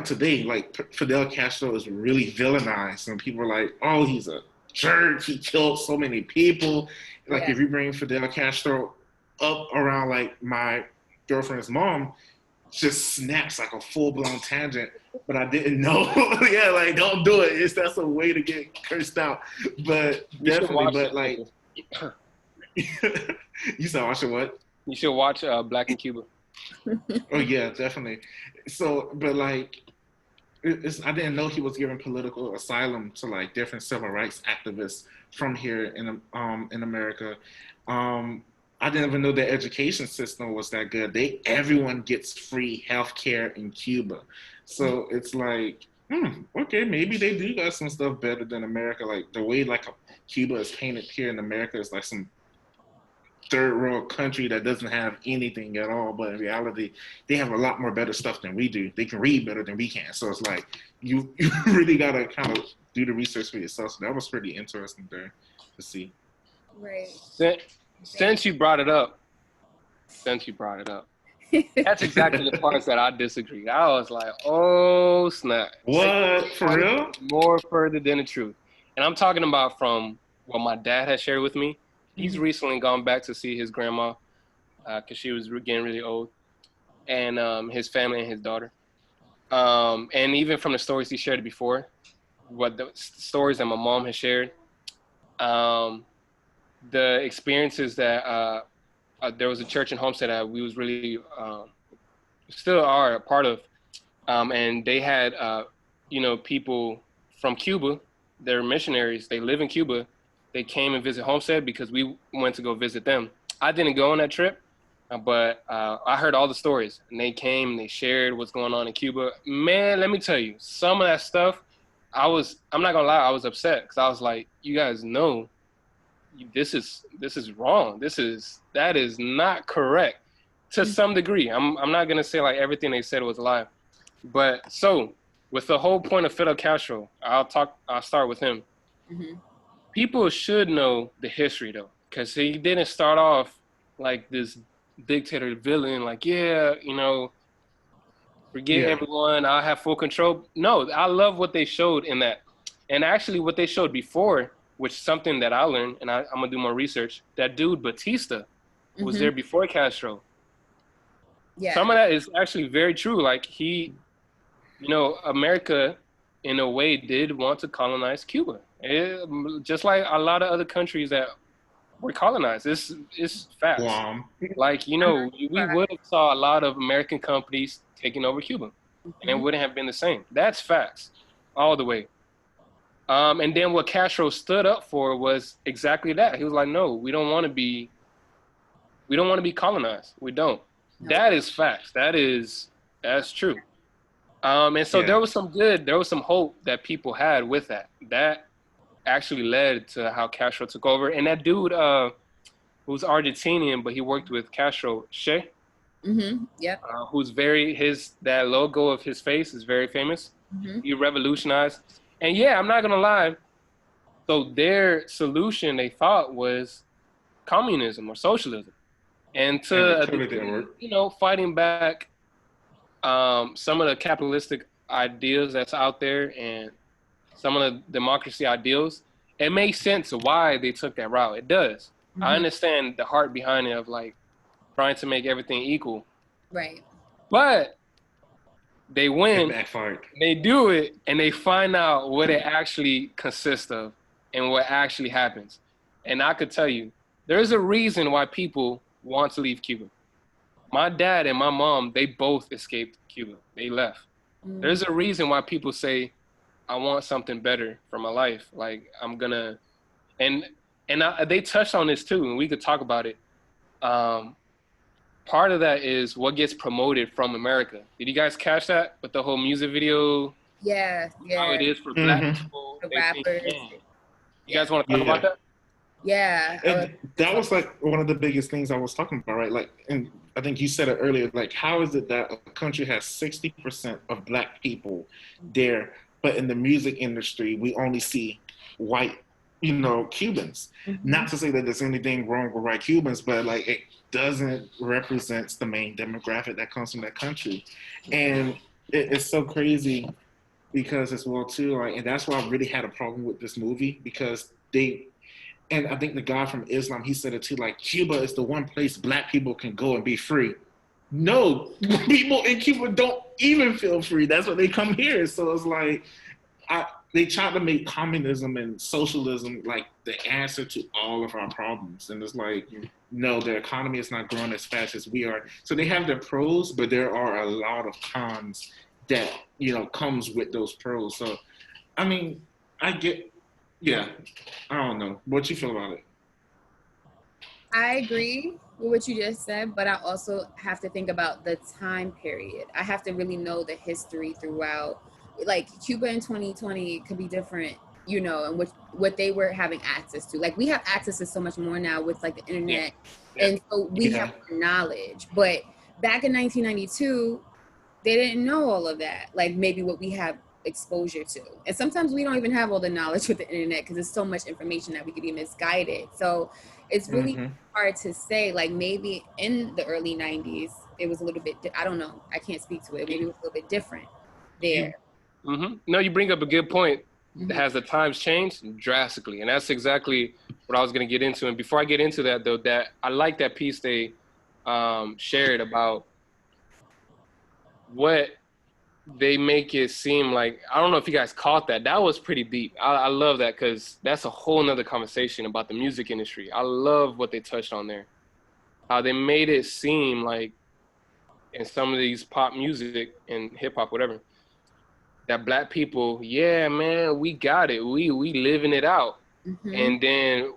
today, like Fidel Castro is really villainized, and people are like, "Oh, he's a jerk. He killed so many people." Like if you bring Fidel Castro up around like my girlfriend's mom, just snaps like a full-blown tangent. But I didn't know. Like don't do it. That's a way to get cursed out. But definitely, but like, you said watch it what? You should watch Black in Cuba. Oh yeah, definitely. So, but like, I didn't know he was giving political asylum to like different civil rights activists from here in America. I didn't even know the education system was that good. Everyone gets free healthcare in Cuba, so it's like, okay, maybe they do got some stuff better than America. Like the way like Cuba is painted here in America is like some third world country that doesn't have anything at all, but in reality they have a lot more better stuff than we do. They can read better than we can, so it's like you really gotta kind of do the research for yourself. So that was pretty interesting there to see. Right. Since you brought it up, that's exactly the parts that I disagreed. I was like, oh snap, what, for real? More further than the truth. And I'm talking about from what my dad has shared with me. He's recently gone back to see his grandma because she was getting really old, and his family and his daughter. And even from the stories he shared before, what the stories that my mom has shared, the experiences that there was a church in Homestead that we was really still are a part of, and they had people from Cuba. They're missionaries. They live in Cuba. They came and visit Homestead because we went to go visit them. I didn't go on that trip, but I heard all the stories, and they came and they shared what's going on in Cuba. Man, let me tell you, some of that stuff, I'm not gonna lie, I was upset because I was like, you guys know, this is wrong. That is not correct to some degree. I'm not gonna say like everything they said was a lie, but so with the whole point of Fidel Castro, I'll start with him. People should know the history though, because he didn't start off like this dictator villain, like, forget everyone, I have full control. No, I love what they showed in that. And actually what they showed before, which is something that I learned, and I'm gonna do more research, that dude Batista was there before Castro. Yeah. Some of that is actually very true. Like America in a way did want to colonize Cuba. Just like a lot of other countries that were colonized. It's facts. Wow. Like, we would have saw a lot of American companies taking over Cuba, and it wouldn't have been the same. That's facts all the way. And then what Castro stood up for was exactly that. He was like, no, we don't want to be colonized. We don't. No. That is facts. That's true. And so there was some hope that people had with that. That actually led to how Castro took over. And that dude who's Argentinian, but he worked with Castro, Che. Yep. Who's that logo of his face is very famous. He revolutionized. And I'm not gonna lie. So their solution, they thought, was communism or socialism, and fighting back some of the capitalistic ideas that's out there and some of the democracy ideals. It makes sense why they took that route. It does. I understand the heart behind it of like trying to make everything equal. Right. But they win, they do it, and they find out what it actually consists of and what actually happens. And I could tell you, there's a reason why people want to leave Cuba. My dad and my mom, they both escaped Cuba. They left. There's a reason why people say, I want something better for my life. Like, I'm gonna, they touched on this too, and we could talk about it. Part of that is what gets promoted from America. Did you guys catch that with the whole music video? Yeah. How it is for Black people. The rappers. You guys want to talk about that? Yeah. And that was like one of the biggest things I was talking about, right? Like, and I think you said it earlier, like, how is it that a country has 60% of Black people there, but in the music industry, we only see white, Cubans? Not to say that there's anything wrong with white Cubans, but like, it doesn't represent the main demographic that comes from that country. And it's so crazy because as well too, like, and that's why I really had a problem with this movie, because and I think the guy from Islam, he said it too, like, Cuba is the one place Black people can go and be free. No, people in Cuba don't even feel free. That's why they come here. So it's like, they try to make communism and socialism like the answer to all of our problems. And it's like, no, the economy is not growing as fast as we are. So they have their pros, but there are a lot of cons that, you know, comes with those pros. So, I mean, I get, yeah, I don't know. What you feel about it? I agree with what you just said, but I also have to think about the time period. I have to really know the history throughout. Like Cuba in 2020 could be different, you know, and what they were having access to. Like we have access to so much more now with like the internet, and so we have knowledge. But back in 1992, they didn't know all of that. Like maybe what we have exposure to, and sometimes we don't even have all the knowledge with the internet because there's so much information that we could be misguided. So it's really hard to say. Like maybe in the early 90s it was a little bit I don't know, I can't speak to it, maybe it was a little bit different there. No, you bring up a good point. Has the times changed? Drastically. And that's exactly what I was going to get into. And before I get into that, though, that I like that piece they shared about what they make it seem like. I don't know if you guys caught that. That was pretty deep. I love that because that's a whole nother conversation about the music industry. I love what they touched on there. How they made it seem like in some of these pop music and hip hop, whatever, that Black people, yeah, man, we got it. We living it out. And then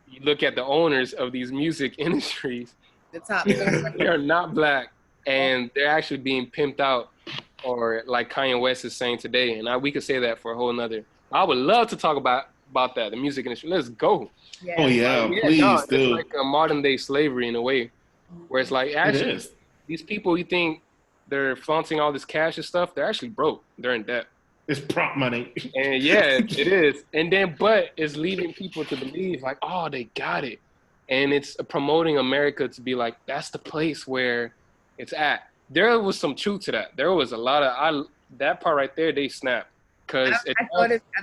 you look at the owners of these music industries, the top they're not Black, and they're actually being pimped out, or like Kanye West is saying today. And we could say that for a whole nother. I would love to talk about that, the music industry. Let's go. Yeah. Oh yeah, please do. It's like a modern day slavery in a way, where it's like actually these people, you think they're flaunting all this cash and stuff, they're actually broke. They're in debt. It's prop money. And yeah, it is. And then, but it's leading people to believe like, oh, they got it. And it's promoting America to be like, that's the place where it's at. There was some truth to that. There was a lot of, that part right there, they snapped. Cause I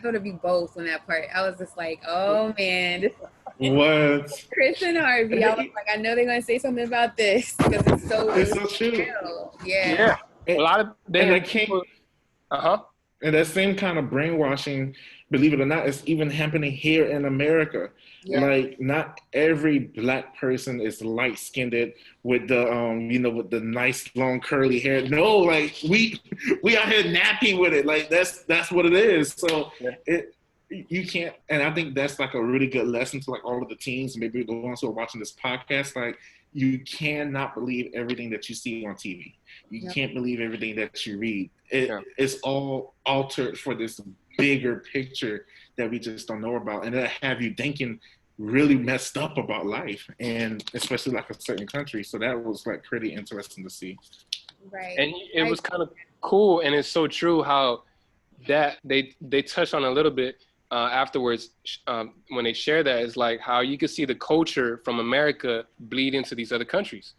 thought of you both on that part. I was just like, oh man. What? Chris and Harvey, I was like, I know they're gonna say something about this because it's so true. Real. Yeah. A lot of people. And that same kind of brainwashing, believe it or not, is even happening here in America. Yeah. Like, not every Black person is light-skinned with the, with the nice long curly hair. No, like we out here nappy with it. Like that's what it is. So you can't. And I think that's like a really good lesson to like all of the teens, maybe the ones who are watching this podcast. Like, you cannot believe everything that you see on TV. You can't believe everything that you read. It's all altered for this bigger picture that we just don't know about, and that have you thinking really messed up about life, and especially like a certain country. So that was like pretty interesting to see. Right. And it was kind of cool, and it's so true how that they touched on a little bit afterwards when they share that. Is like how you can see the culture from America bleed into these other countries.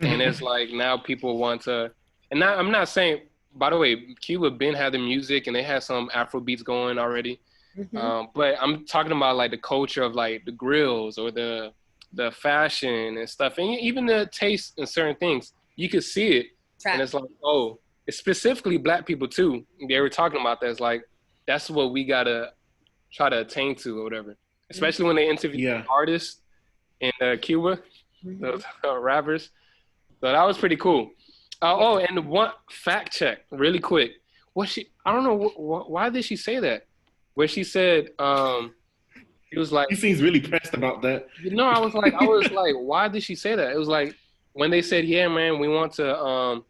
And it's like now people want to, and now I'm not saying, by the way, Cuba been had the music and they had some Afro beats going already. But I'm talking about like the culture of like the grills or the fashion and stuff, and even the taste in certain things. You could see it. And it's like, oh, it's specifically Black people too. They were talking about that. It's like, that's what we gotta try to attain to or whatever. Especially when they interview artists in Cuba, the rappers. So that was pretty cool. And one fact check, really quick. I don't know why did she say that? Where she said, it was like, he seems really pressed about that. I was like, why did she say that? It was like when they said, yeah, man, we want to,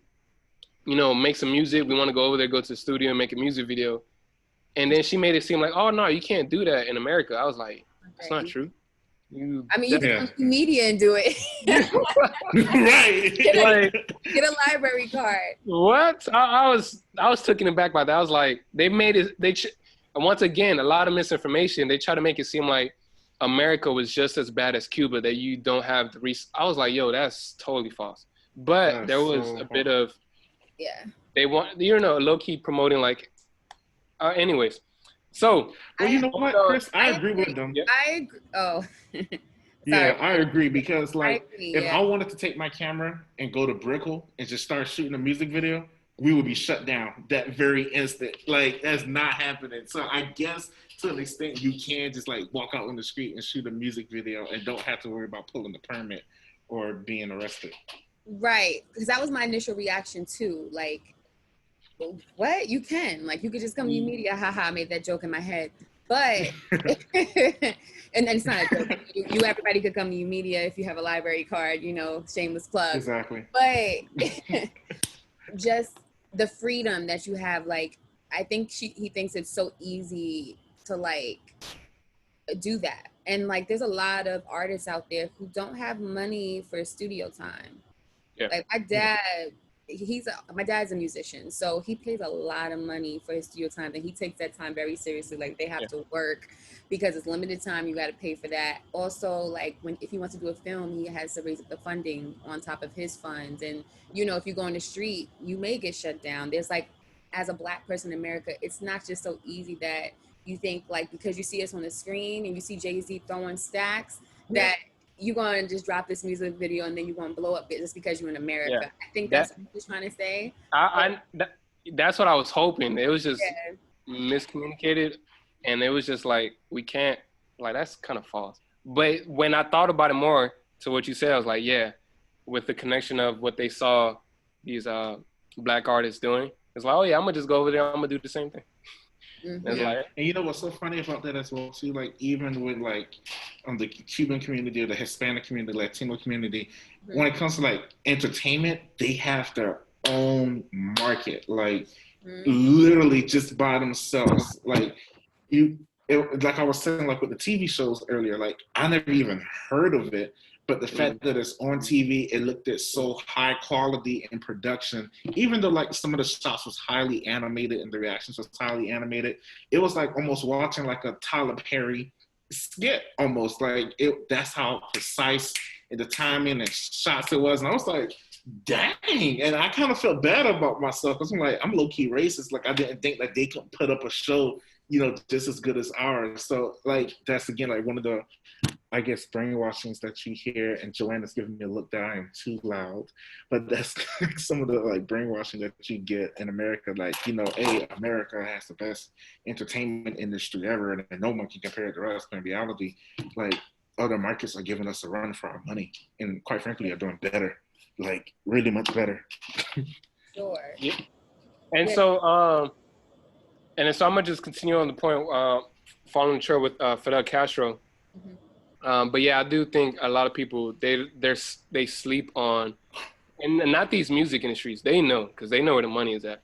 make some music. We want to go over there, go to the studio and make a music video. And then she made it seem like, oh no, you can't do that in America. I was like, that's not true. You can come to media and do it. Right. Get a library card. What? I was taken aback by that. I was like, they made it. Once again, a lot of misinformation. They try to make it seem like America was just as bad as Cuba. That you don't have the I was like, yo, that's totally false. But there was a bit of they want low key promoting like. Anyways. So, well, you know what, Chris? I agree with them. I agree. Oh, I agree because, like, if I wanted to take my camera and go to Brickell and just start shooting a music video, we would be shut down that very instant. Like, that's not happening. So I guess to an extent you can just like walk out on the street and shoot a music video and don't have to worry about pulling the permit or being arrested. Right, because that was my initial reaction too. Like, what? You can, like, you could just come to YOUmedia. Haha, I made that joke in my head. But and then it's not a joke. You everybody could come to YOUmedia if you have a library card, you know, shameless plug. Exactly. But just the freedom that you have, like, I think he thinks it's so easy to like do that. And like there's a lot of artists out there who don't have money for studio time. Yeah. Like my dad, my dad's a musician, so he pays a lot of money for his studio time, and he takes that time very seriously. Like they have to work because it's limited time. You got to pay for that. Also, like if he wants to do a film, he has to raise up the funding on top of his funds. And you know, if you go on the street, you may get shut down. There's like, as a Black person in America, it's not just so easy that you think like because you see us on the screen and you see Jay-Z throwing stacks that you're going to just drop this music video and then you're going to blow up just because you're in America. Yeah. I think that's what you're trying to say. That's what I was hoping. It was just miscommunicated, and it was just like, we can't, like, that's kind of false. But when I thought about it more to what you said, I was like, yeah, with the connection of what they saw these Black artists doing, it's like, oh yeah, I'm going to just go over there, I'm going to do the same thing. Mm-hmm. Like, and you know what's so funny about that as well too, like even with like the Cuban community or the Hispanic community, the Latino community, when it comes to like entertainment, they have their own market, like literally just by themselves. Like like I was saying, like with the TV shows earlier, like I never even heard of it, but the fact that it's on TV, it looked at so high quality in production, even though like some of the shots was highly animated and the reactions was highly animated, it was like almost watching like a Tyler Perry skit almost. Like that's how precise in the timing and shots it was. And I was like, dang. And I kind of felt bad about myself because I'm like, I'm low-key racist. Like I didn't think that they could put up a show, you know, just as good as ours. So like that's again like one of the, I guess, brainwashings that you hear, and Joanna's giving me a look that I am too loud, but that's some of the like brainwashing that you get in America. Like, you know, America has the best entertainment industry ever, and no one can compare it to us. But in reality, like other markets are giving us a run for our money, and quite frankly, are doing better, like really much better. Sure. Yeah. And so, I'm gonna just continue on the point, following the trail with Fidel Castro. But yeah, I do think a lot of people they sleep on, and not these music industries. They know because they know where the money is at.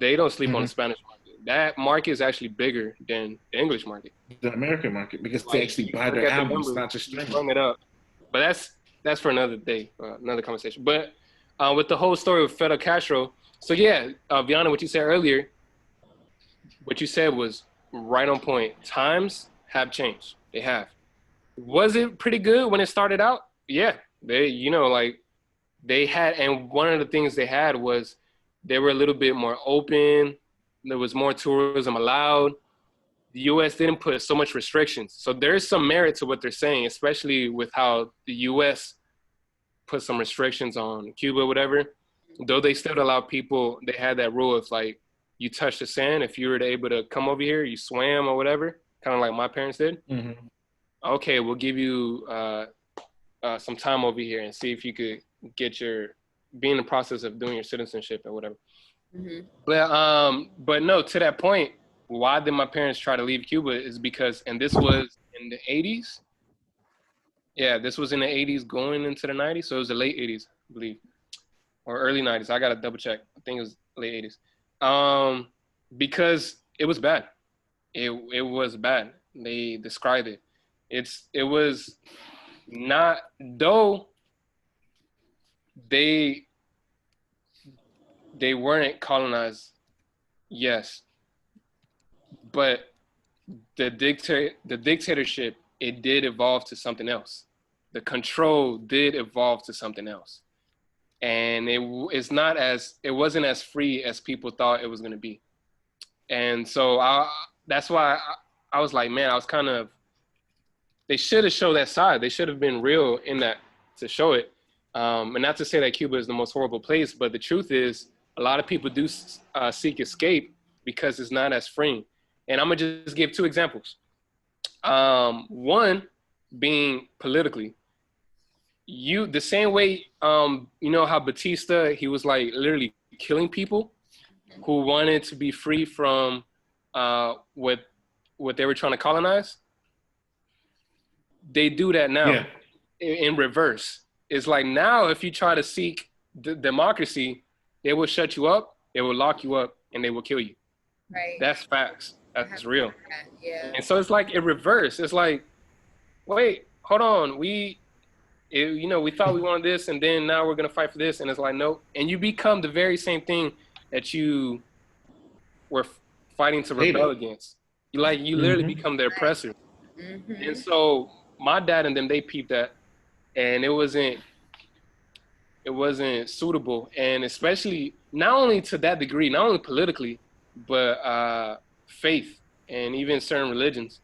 They don't sleep on the Spanish market. That market is actually bigger than the English market, the American market, because they actually buy their albums, not just streaming. Bring it up, but that's for another day, another conversation. But with the whole story of Fidel Castro, so yeah, Viana, what you said earlier, what you said was right on point. Times have changed. They have. Was it pretty good when it started out? Yeah, they had, and one of the things they had was they were a little bit more open. There was more tourism allowed. The U.S. didn't put so much restrictions. So there's some merit to what they're saying, especially with how the U.S. put some restrictions on Cuba, whatever. Though they still allow people, they had that rule of like, you touch the sand, if you were able to come over here, you swam or whatever, kind of like my parents did. Mm-hmm. Okay, we'll give you some time over here and see if you could be in the process of doing your citizenship or whatever. Mm-hmm. But no, to that point, why did my parents try to leave Cuba is because, and this was in the 80s. Yeah, this was in the 80s going into the 90s. So it was the late 80s, I believe, or early 90s. I got to double check. I think it was late 80s. Because it was bad. It was bad. They described it. It was not, though they weren't colonized, yes, but the dictatorship, it did evolve to something else. The control did evolve to something else, and it wasn't as free as people thought it was going to be. And so that's why I was like, man, I was kind of, they should have showed that side. They should have been real in that to show it. And not to say that Cuba is the most horrible place, but the truth is a lot of people do seek escape because it's not as freeing. And I'm gonna just give 2 examples. One being politically. The same way, you know how Batista, he was like literally killing people who wanted to be free from what they were trying to colonize. They do that now in reverse. It's like now if you try to seek democracy, they will shut you up, they will lock you up, and they will kill you. Right. That's facts. That's real. Yeah. And so it's like in reverse. It's like, wait, hold on. We thought we wanted this, and then now we're gonna fight for this, and it's like no. And you become the very same thing that you were fighting to rebel against. You literally become the oppressor. And so my dad and them, they peeped that, and it wasn't suitable, and especially not only to that degree, not only politically, but faith and even certain religions,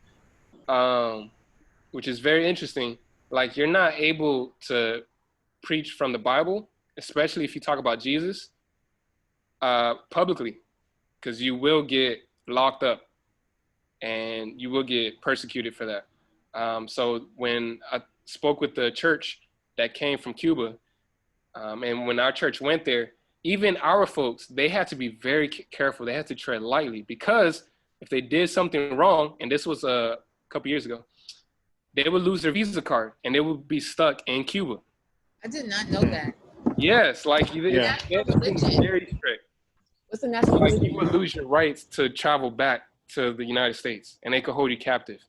which is very interesting. Like you're not able to preach from the Bible, especially if you talk about Jesus, publicly, because you will get locked up and you will get persecuted for that. So when I spoke with the church that came from Cuba, and when our church went there, even our folks, they had to be very careful. They had to tread lightly, because if they did something wrong, and this was a couple years ago, they would lose their visa card and they would be stuck in Cuba. I did not know that. Yes, like Yeah. very strict. What's the national like religion? You would lose your rights to travel back to the United States, and they could hold you captive.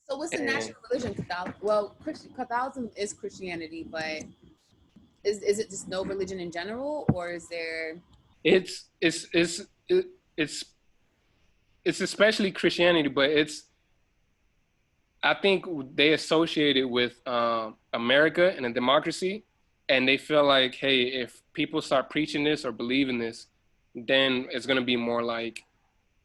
So what's the national religion? Well, Catholicism is Christianity, but is it just no religion in general, or is there? It's especially Christianity, but I think they associate it with America and a democracy, and they feel like, hey, if people start preaching this or believing this, then it's going to be more like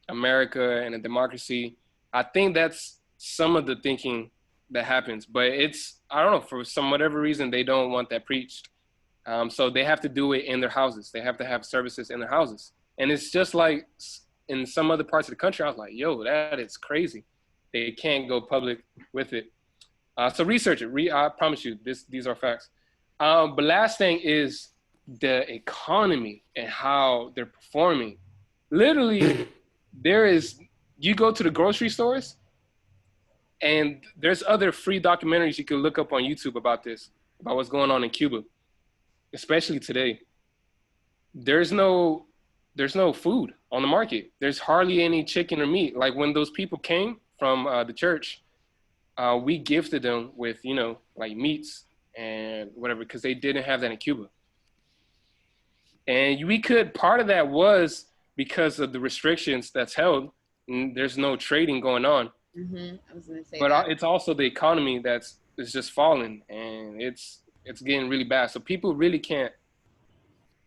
America and a democracy. I think that's some of the thinking that happens, but I don't know, for whatever reason, they don't want that preached. So they have to do it in their houses. They have to have services in their houses. And it's just like in some other parts of the country, I was like, yo, that is crazy. They can't go public with it. So research it. I promise you, these are facts. But last thing is the economy and how they're performing. Literally, you go to the grocery stores, and there's other free documentaries you can look up on YouTube about what's going on in Cuba, especially today. There's no food on the market. There's hardly any chicken or meat. Like when those people came from the church, we gifted them with, like meats and whatever, because they didn't have that in Cuba. And part of that was because of the restrictions that's held, and there's no trading going on. I was gonna say but it's also the economy is just falling, and it's getting really bad. So people really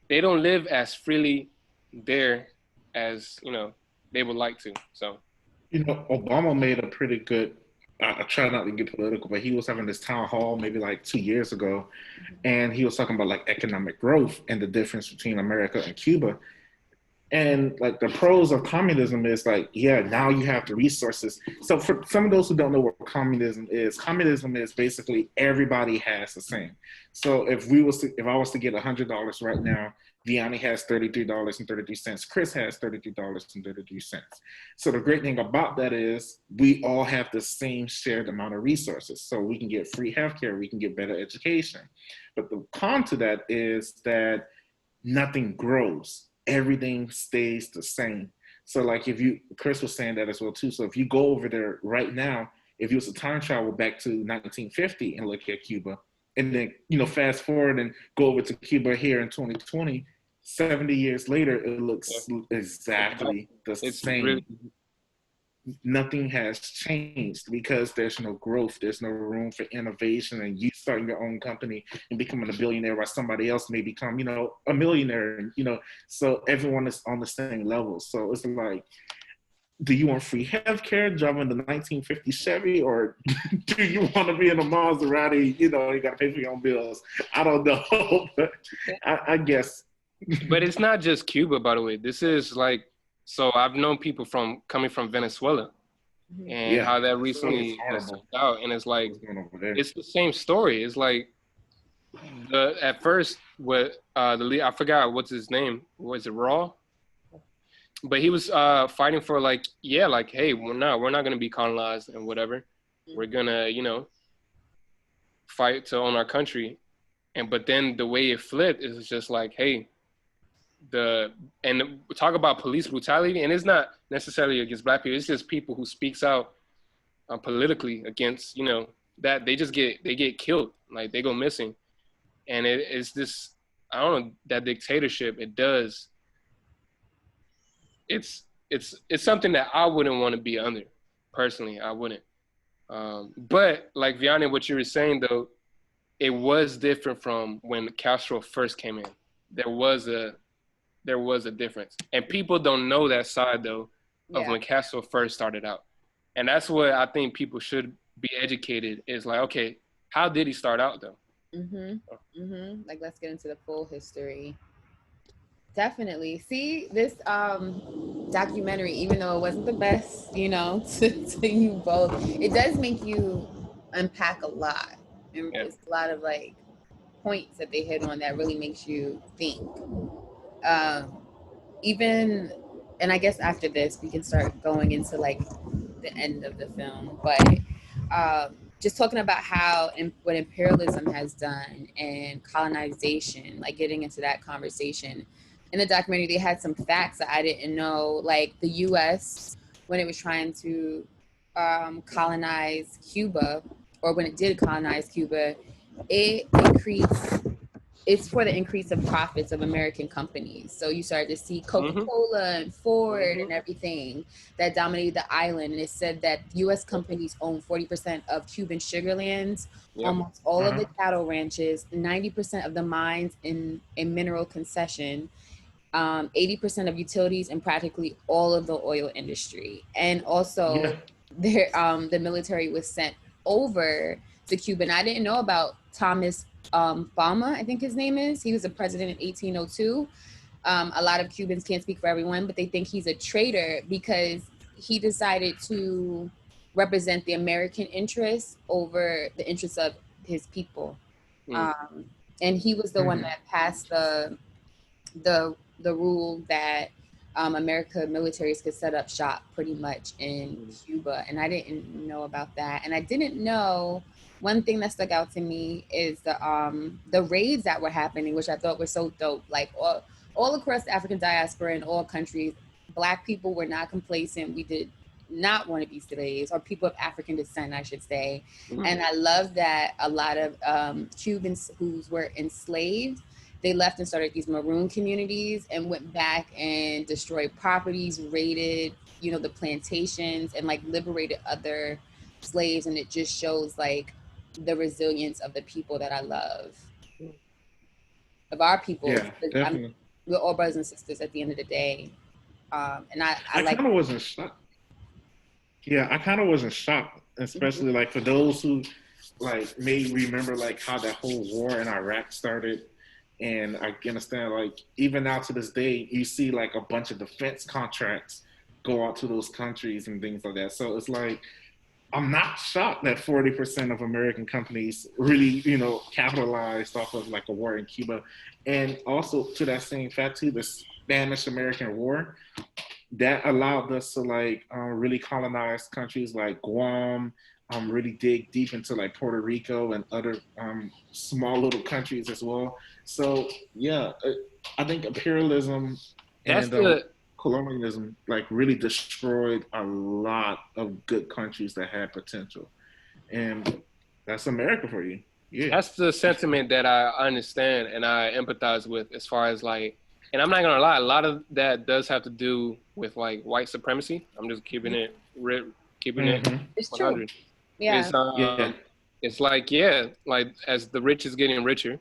they don't live as freely there as, they would like to. So, Obama made a pretty good, I try not to get political, but he was having this town hall maybe like 2 years ago, and he was talking about like economic growth and the difference between America and Cuba. And like the pros of communism is like, yeah, now you have the resources. So for some of those who don't know what communism is basically everybody has the same. So if I was to get $100 right now, Vianney has $33.33. Chris has $33.33. So the great thing about that is we all have the same shared amount of resources. So we can get free healthcare, we can get better education. But the con to that is that nothing grows. Everything stays the same. So like Chris was saying that as well too. So if you go over there right now, if you was to time travel back to 1950 and look at Cuba, and then, fast forward and go over to Cuba here in 2020, 70 years later, it looks exactly the same. Really, nothing has changed because there's no growth. There's no room for innovation, and you starting your own company and becoming a billionaire while somebody else may become, a millionaire, so everyone is on the same level. So it's like, do you want free healthcare driving the 1950 Chevy, or do you want to be in a Maserati, you got to pay for your own bills? I don't know, but I guess But it's not just Cuba, by the way. This is like, so I've known people coming from Venezuela, and how that recently has turned out, and it's like it's the same story. It's like at first what the lead, I forgot what's his name. Was it Raw? But he was fighting for like, yeah, like, hey, we're not gonna be colonized and whatever. We're gonna, fight to own our country. But then the way it flipped is just like, hey, and talk about police brutality, and it's not necessarily against black people. It's just people who speaks out politically against, that they get killed, like they go missing, and it's this, I don't know, that dictatorship. It's something that I wouldn't want to be under. Personally, I wouldn't. But like Vianney, what you were saying though, it was different from when Castro first came in. There was a difference, and people don't know that side though of when Castro first started out, and that's what I think people should be educated. Is like, okay, how did he start out though? Like, let's get into the full history. Definitely. See, this documentary, even though it wasn't the best, to you both, it does make you unpack a lot. And there's a lot of like points that they hit on that really makes you think. Even, and I guess after this we can start going into like the end of the film, but just talking about what imperialism has done and colonization, like getting into that conversation. In the documentary, they had some facts that I didn't know, like the U.S., when it was trying to colonize Cuba, or when it did colonize Cuba, it's for the increase of profits of American companies. So you started to see Coca-Cola and Ford and everything that dominated the island. And it said that U.S. companies own 40% of Cuban sugar lands, almost all of the cattle ranches, 90% of the mines in mineral concession, 80% of utilities, and practically all of the oil industry. And also the military was sent over to Cuba. And I didn't know about Thomas Palma, I think his name is. He was a president in 1802. A lot of Cubans can't speak for everyone, but they think he's a traitor because he decided to represent the American interests over the interests of his people. And he was the one that passed the rule that America militaries could set up shop pretty much in Cuba. And I didn't know about that. And I didn't know, one thing that stuck out to me is the raids that were happening, which I thought were so dope. Like all across the African diaspora in all countries, Black people were not complacent. We did not want to be slaves, or people of African descent, I should say. And I love that a lot of Cubans who were enslaved, they left and started these maroon communities and went back and destroyed properties, raided, the plantations, and like liberated other slaves. And it just shows like the resilience of the people that I love, of our people. Yeah, definitely. We're all brothers and sisters at the end of the day. And I like. kind of wasn't shocked. Yeah, I kind of wasn't shocked, especially like for those who like may remember like how that whole war in Iraq started. And I understand, like, even now to this day, you see like a bunch of defense contracts go out to those countries and things like that. So it's like, I'm not shocked that 40% of American companies really, capitalized off of like a war in Cuba. And also to that same fact too, the Spanish-American War, that allowed us to like really colonize countries like Guam, really dig deep into like Puerto Rico and other small little countries as well. So yeah, I think imperialism and colonialism like really destroyed a lot of good countries that had potential, and that's America for you. Yeah, that's the sentiment that I understand and I empathize with, as far as like, and I'm not gonna lie, a lot of that does have to do with like white supremacy. I'm just keeping it It's 100. True. Yeah. It's like, like as the rich is getting richer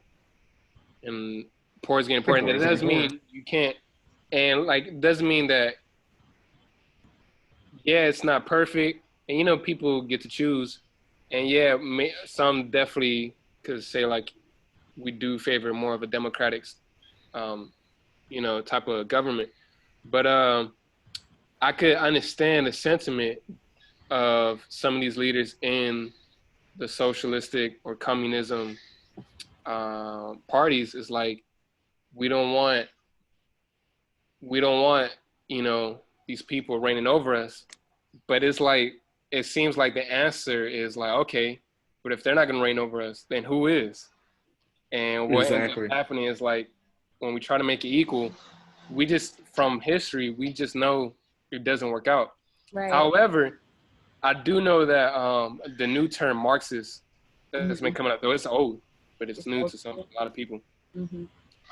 and poor is getting poor, and that doesn't mean you can't, and like it doesn't mean that it's not perfect, and people get to choose, and some definitely could say like we do favor more of a democratic type of government. But I could understand the sentiment of some of these leaders in the socialistic or communism parties. Is like, we don't want these people reigning over us. But it's like, it seems like the answer is like, okay, but if they're not going to reign over us, then who is? And what ends up happening is, like, when we try to make it equal, we just, from history, we just know it doesn't work out. Right. However, I do know that the new term Marxist that's been coming up, though it's old, but it's new to a lot of people.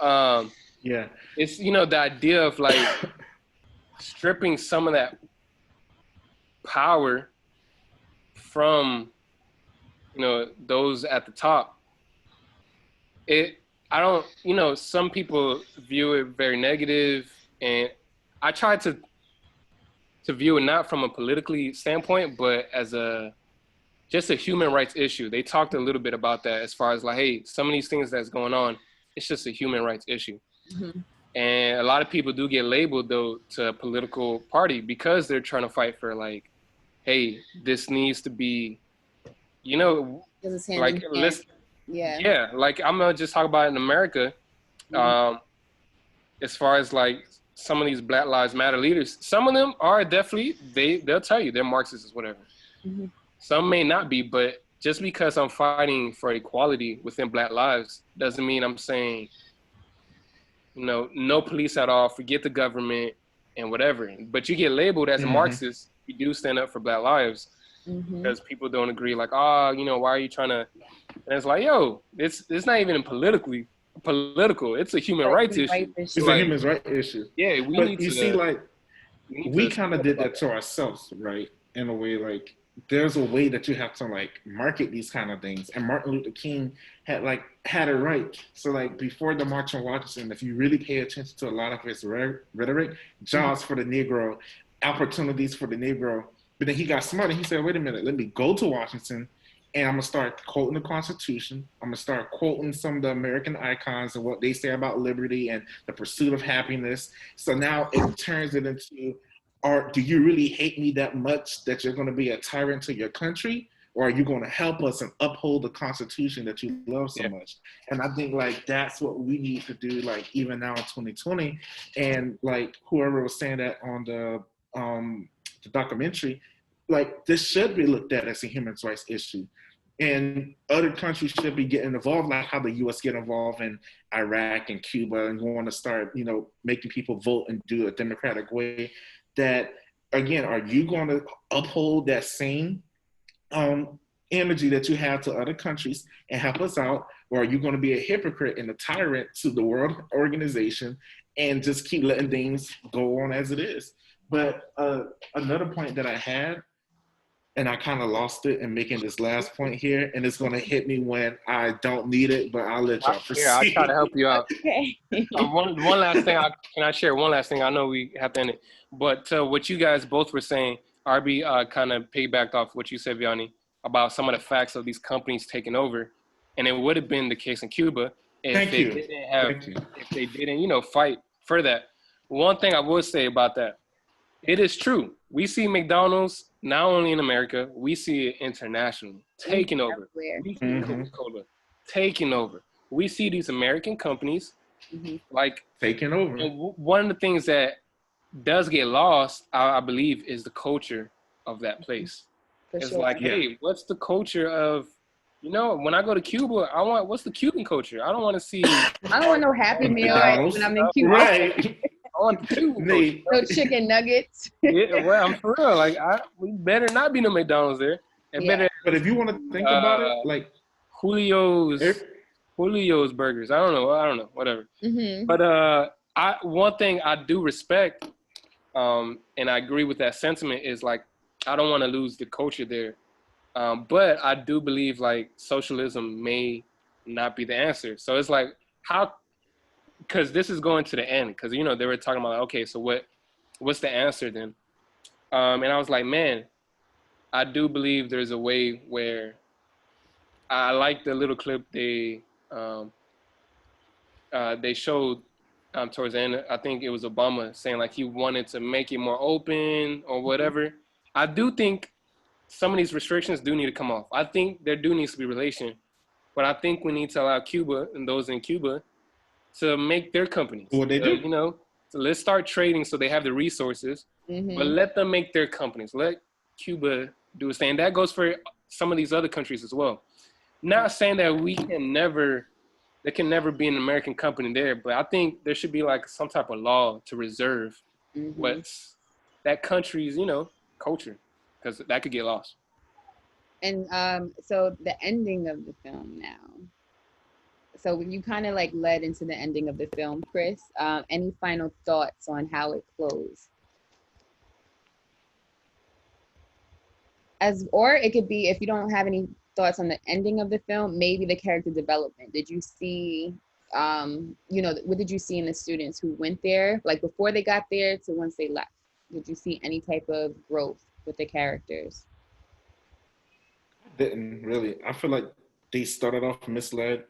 Yeah, it's the idea of like stripping some of that power from those at the top. I don't, some people view it very negative, and I try to view it not from a politically standpoint, but as just a human rights issue. They talked a little bit about that, as far as like, hey, some of these things that's going on, it's just a human rights issue. And a lot of people do get labeled, though, to a political party because they're trying to fight for, like, hey, this needs to be, like, yeah, like, I'm gonna just talk about it in America. As far as like some of these Black Lives Matter leaders, some of them are definitely, they'll tell you they're Marxists or whatever. Some may not be, but just because I'm fighting for equality within Black lives doesn't mean I'm saying, no police at all, forget the government and whatever. But you get labeled as a Marxist, you do stand up for Black lives, because people don't agree, like, why are you trying to, and it's like, yo, it's not even political, it's a human rights issue. It's a human rights issue. Yeah, we kind of did that to ourselves, right? In a way, like, there's a way that you have to like market these kind of things, and Martin Luther King had it right. So like, before the March on Washington, if you really pay attention to a lot of his rhetoric, jobs for the Negro, opportunities for the Negro, but then he got smart and he said, wait a minute, let me go to Washington and I'm gonna start quoting the Constitution. I'm gonna start quoting some of the American icons and what they say about liberty and the pursuit of happiness. So now it turns it into, or do you really hate me that much that you're going to be a tyrant to your country? Or are you going to help us and uphold the Constitution that you love so much? And I think like that's what we need to do, like even now in 2020. And like whoever was saying that on the documentary, like this should be looked at as a human rights issue. And other countries should be getting involved, like how the U.S. get involved in Iraq and Cuba and want to start, making people vote and do a democratic way. That, again, are you going to uphold that same energy that you have to other countries and help us out? Or are you going to be a hypocrite and a tyrant to the World Organization and just keep letting things go on as it is? But another point that I had, and I kind of lost it in making this last point here, and it's going to hit me when I don't need it, but I'll let y'all proceed. Yeah, I'll try to help you out. Okay. One last thing, can I share one last thing? I know we have to end it, but what you guys both were saying, RB kind of piggybacked off what you said, Vianney, about some of the facts of these companies taking over, and it would have been the case in Cuba if they didn't fight for that. One thing I would say about that, it is true. We see McDonald's not only in America, we see it internationally taking over. We see Coca-Cola taking over. We see these American companies like taking over. And one of the things that does get lost, I believe, is the culture of that place. It's like, hey, what's the culture of, when I go to Cuba, what's the Cuban culture? I don't want to see. I don't want no Happy Meal when I'm in Cuba. Right. I want the Cuban culture. No chicken nuggets. Yeah, well, I'm for real. Like, we better not be no McDonald's there. But if you want to think about it, like Julio's Burgers. I don't know, whatever. But one thing I do respect, and I agree with that sentiment, is like, I don't want to lose the culture there. But I do believe like socialism may not be the answer. So it's like, because this is going to the end, because they were talking about, okay, so what's the answer then? And I was like, man, I do believe there's a way where I like the little clip they showed towards the end, I think it was Obama saying like he wanted to make it more open or whatever. I do think some of these restrictions do need to come off. I think there do needs to be relation, but I think we need to allow Cuba and those in Cuba to make their companies. What they do? You know, so let's start trading so they have the resources, but let them make their companies. Let Cuba do its thing. That goes for some of these other countries as well. Not saying that there can never be an American company there, but I think there should be like some type of law to reserve what's that country's, you know, culture, because that could get lost. And so the ending of the film now. So you kind of like led into the ending of the film, Chris. Any final thoughts on how it closed? Or it could be, if you don't have any thoughts on the ending of the film, maybe the character development. Did you see, you know, what did you see in the students who went there, like before they got there to once they left? Did you see any type of growth with the characters? Didn't really. I feel like they started off misled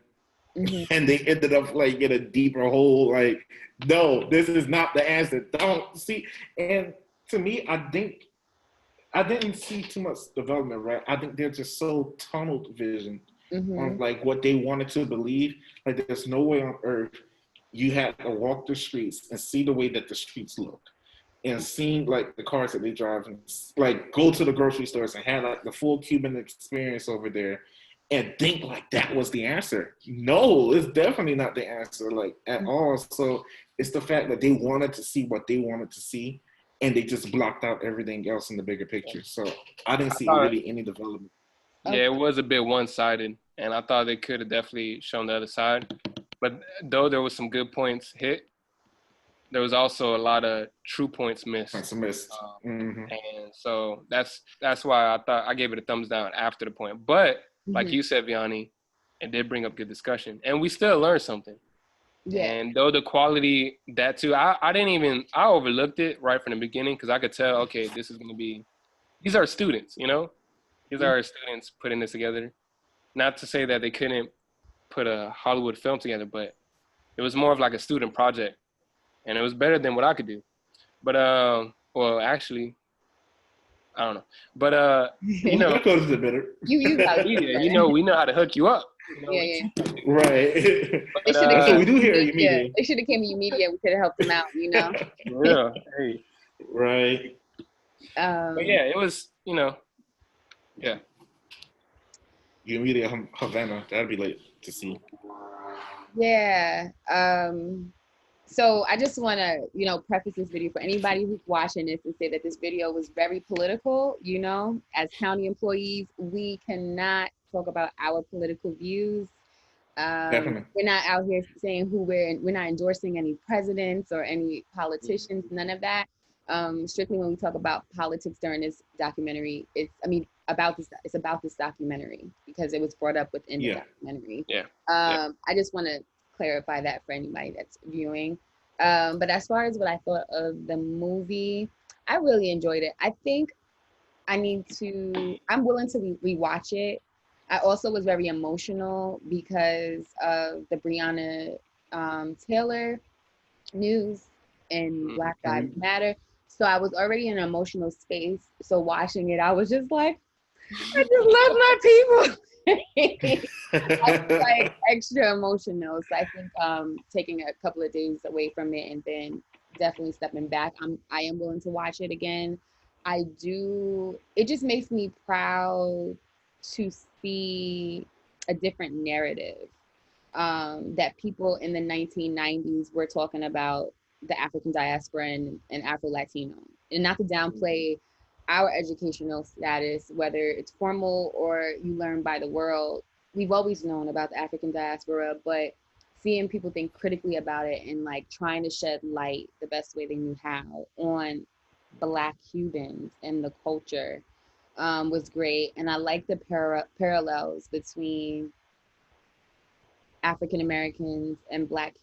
and they ended up like in a deeper hole. Like, no, this is not the answer. Don't see. And to me, I think I didn't see too much development, right? I think they're just so tunnel vision on like what they wanted to believe. Like, there's no way on earth you had to walk the streets and see the way that the streets look, and seeing like the cars that they drive, and like go to the grocery stores and have like the full Cuban experience over there, and think like that was the answer. No, it's definitely not the answer, like at all. So it's the fact that they wanted to see what they wanted to see, and they just blocked out everything else in the bigger picture. So I didn't see really any development. Yeah, it was a bit one-sided, and I thought they could have definitely shown the other side. But though there was some good points hit, there was also a lot of true points missed. And so that's why I thought I gave it a thumbs down after the point. But like you said, Vianney, it did bring up good discussion, and we still learned something. Yeah. And though the quality, that too, I overlooked it right from the beginning, because I could tell, okay, this is going to be, these are students, you know? These are our students putting this together. Not to say that they couldn't put a Hollywood film together, but it was more of like a student project. And it was better than what I could do. But, well, actually, I don't know. But, you know. You got media, you know, we know how to hook you up. You know, Right. But, that's what we do here at YOUmedia. They should have came to YOUmedia. We could have helped them out, you know? Yeah. Hey. Right. But yeah, it was, you know, yeah. YOUmedia Havana, that'd be late to see. Yeah. So I just want to, you know, preface this video for anybody who's watching this and say that this video was very political. You know, as county employees, we cannot talk about our political views. We're not out here saying we're not endorsing any presidents or any politicians, none of that. Strictly when we talk about politics during this documentary, it's about this documentary, because it was brought up within the documentary. I just want to clarify that for anybody that's viewing. But as far as what I thought of the movie, I really enjoyed it. I think I'm willing to rewatch it. I also was very emotional because of the Breonna Taylor news and Black Lives Matter. So I was already in an emotional space. So watching it, I was just like, I just love my people. I was like extra emotional. So I think taking a couple of days away from it and then definitely stepping back, I am willing to watch it again. It just makes me proud to see a different narrative, that people in the 1990s were talking about the African diaspora and Afro-Latino. And not to downplay our educational status, whether it's formal or you learn by the world, we've always known about the African diaspora, but seeing people think critically about it and like trying to shed light the best way they knew how on Black Cubans and the culture was great. And I like the parallels between African Americans and Black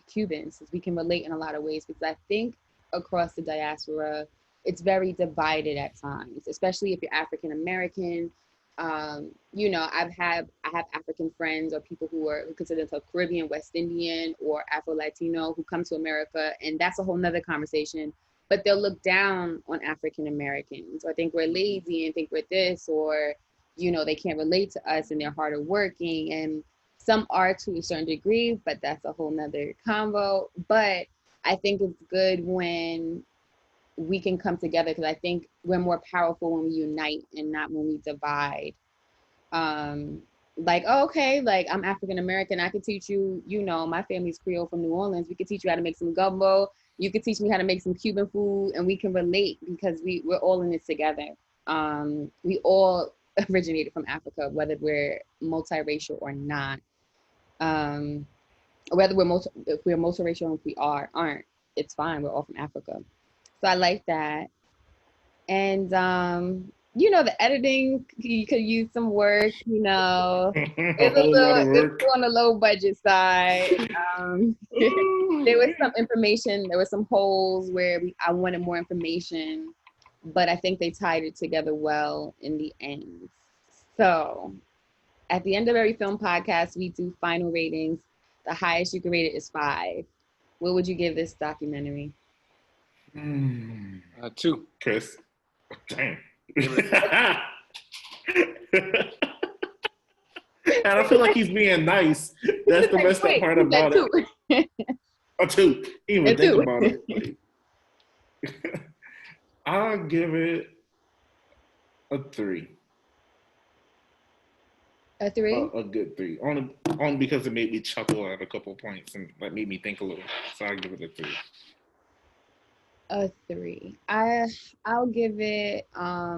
Cubans, because we can relate in a lot of ways, because I think across the diaspora, it's very divided at times, especially if you're African American. You know, I have African friends or people who consider themselves Caribbean, West Indian, or Afro Latino who come to America, and that's a whole nother conversation. But they'll look down on African Americans or think we're lazy and think we're this, or, you know, they can't relate to us and they're harder working. And some are to a certain degree, but that's a whole nother convo. But I think it's good when we can come together, because I think we're more powerful when we unite and not when we divide. Like, oh, okay, like I'm African American, I could teach you, you know, my family's Creole from New Orleans. We could teach you how to make some gumbo. You could teach me how to make some Cuban food, and we can relate because we're all in this together. We all originated from Africa, whether we're multiracial or not. Whether if we're multiracial and if we aren't, it's fine. We're all from Africa. So I like that. And you know, the editing, you could use some work, you know. It's on the low budget side. There was some information, there were some holes where I wanted more information, but I think they tied it together well in the end. So at the end of every film podcast, we do final ratings. The highest you can rate it is 5. What would you give this documentary? 2. Chris. Damn. And I feel like he's being nice. That's the messed up part about it. A 2. Even think about it. Like, I'll give it a 3. A 3? A good 3. Only because it made me chuckle at a couple points and like made me think a little. So I'll give it a 3. A 3. I'll give it I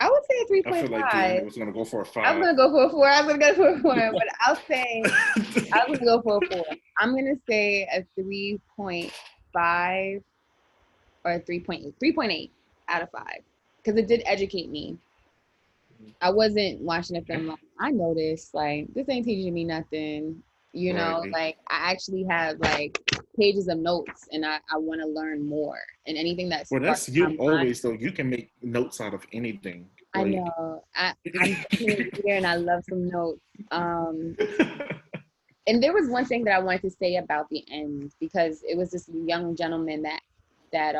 would say a 3.5. I feel like Deanna was gonna go for a 5. I was gonna go for a 4. I was gonna go for a 4, but I'll say I was gonna go for a 4. I'm gonna say a 3.5 or a 3.8. 3.8 out of 5. Because it did educate me. I wasn't watching the film like, I know this, like, this ain't teaching me nothing. You know, Right. like I actually have like pages of notes and I want to learn more, and anything that's that's you always though. You can make notes out of anything. I know. I'm here and I love some notes. And there was one thing that I wanted to say about the end, because it was this young gentleman that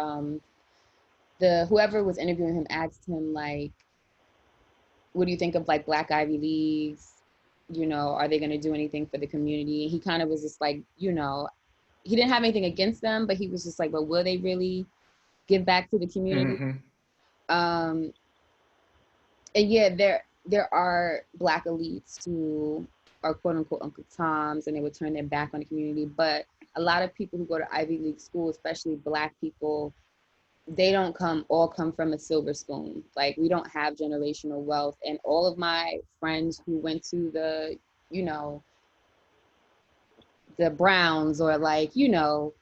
whoever was interviewing him asked him, like, what do you think of like Black Ivy Leagues? You know, are they going to do anything for the community? And he kind of was just like, you know, he didn't have anything against them, but he was just like, but will they really give back to the community? Mm-hmm. And yeah, there are Black elites who are quote unquote Uncle Toms, and they would turn their back on the community. But a lot of people who go to Ivy League school, especially Black people, they don't all come from a silver spoon. Like, we don't have generational wealth. And all of my friends who went to the, you know, the Browns or like, you know,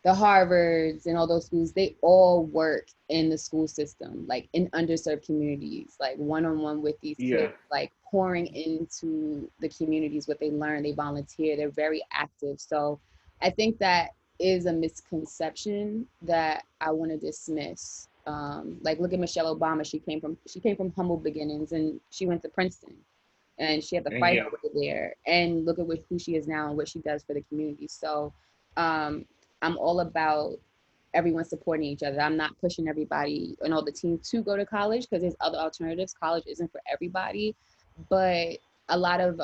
the Harvards and all those schools, they all work in the school system, like in underserved communities, like one-on-one with these kids, like pouring into the communities what they learn. They volunteer, they're very active. So I think that is a misconception that I want to dismiss. Like, look at Michelle Obama. She came from humble beginnings, and she went to Princeton, and she had to fight over there. And look at who she is now and what she does for the community. So I'm all about everyone supporting each other. I'm not pushing everybody and all the teams to go to college, because there's other alternatives. College isn't for everybody, but a lot of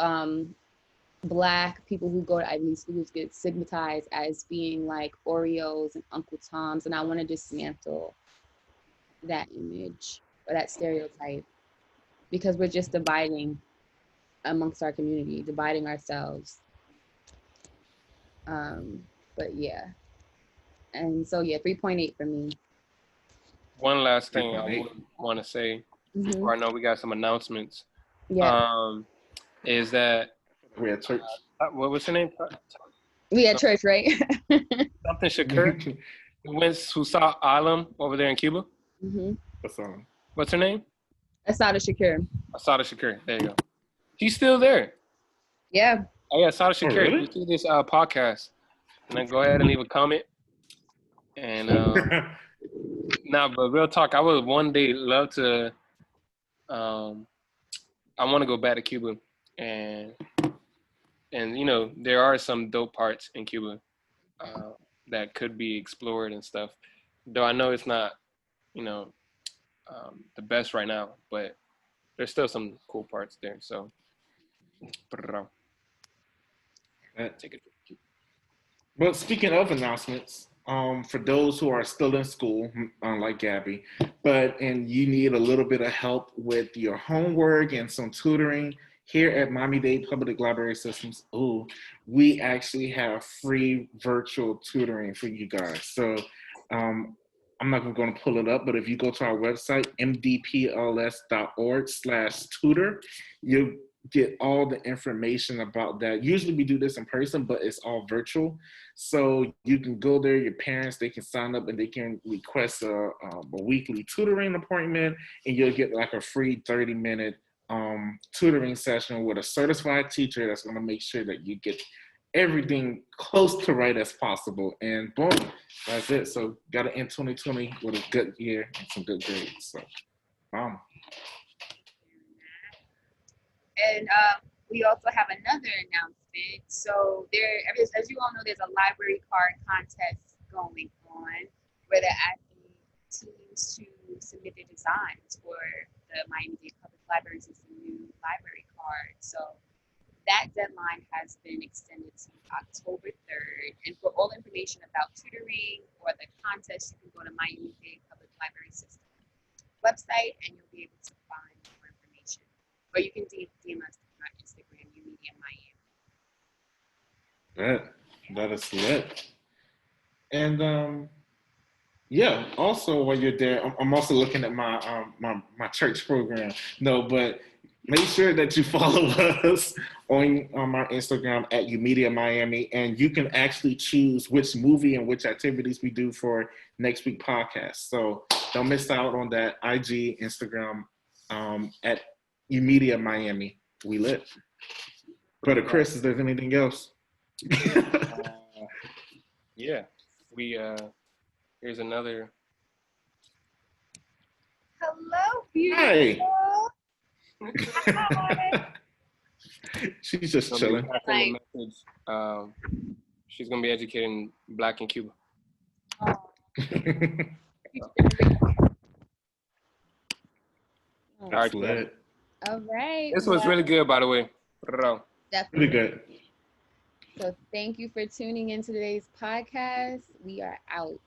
Black people who go to Ivy League schools get stigmatized as being like Oreos and Uncle Toms, and I want to dismantle that image or that stereotype, because we're just dividing amongst our community, dividing ourselves. But yeah, and so yeah, 3.8 for me. One last thing I want to say, before I know we got some announcements. Yeah. Is that we're at church. What was her name? We at church, right? Something Shakur. Who saw Alam over there in Cuba? Mm-hmm. What's her name? Asada Shakur. Asada Shakur. There you go. She's still there. Yeah. Oh yeah, Asada Shakur. Really? You see this podcast, and then go ahead and leave a comment. And but real talk, I would one day love to I want to go back to Cuba, and you know, there are some dope parts in Cuba that could be explored and stuff. Though I know it's not, you know, the best right now, but there's still some cool parts there. So, take it. Well, speaking of announcements, for those who are still in school, like Gabby, and you need a little bit of help with your homework and some tutoring, here at Miami-Dade Public Library Systems, we actually have free virtual tutoring for you guys. So I'm not going to pull it up, but if you go to our website, mdpls.org/tutor, you get all the information about that. Usually we do this in person, but it's all virtual. So you can go there, your parents, they can sign up and they can request a weekly tutoring appointment, and you'll get like a free 30-minute tutoring session with a certified teacher that's going to make sure that you get everything close to right as possible. And boom, that's it. So got to end 2020 with a good year and some good grades. So, And we also have another announcement. So as you all know, there's a library card contest going on where they're asking teams to submit their designs for the Miami-Dade Public Library System new library card. So that deadline has been extended to October 3rd. And for all information about tutoring or the contest, you can go to Miami-Dade Public Library System website and you'll be able to find more information. Or you can DM us on our Instagram, YOUmedia Miami. that is lit. And yeah, also while you're there, I'm also looking at my my church program. No, but make sure that you follow us on our Instagram at YOUmedia Miami, and you can actually choose which movie and which activities we do for next week podcast. So don't miss out on that. IG, Instagram, at YOUmedia Miami. We lit. Brother Chris, is there anything else? Yeah, we here's another. Hello, beautiful. Hi. She's just chilling. She's gonna be educating Black in Cuba. All lit. All right. This was really good, by the way. Definitely. Really good. So thank you for tuning in to today's podcast. We are out.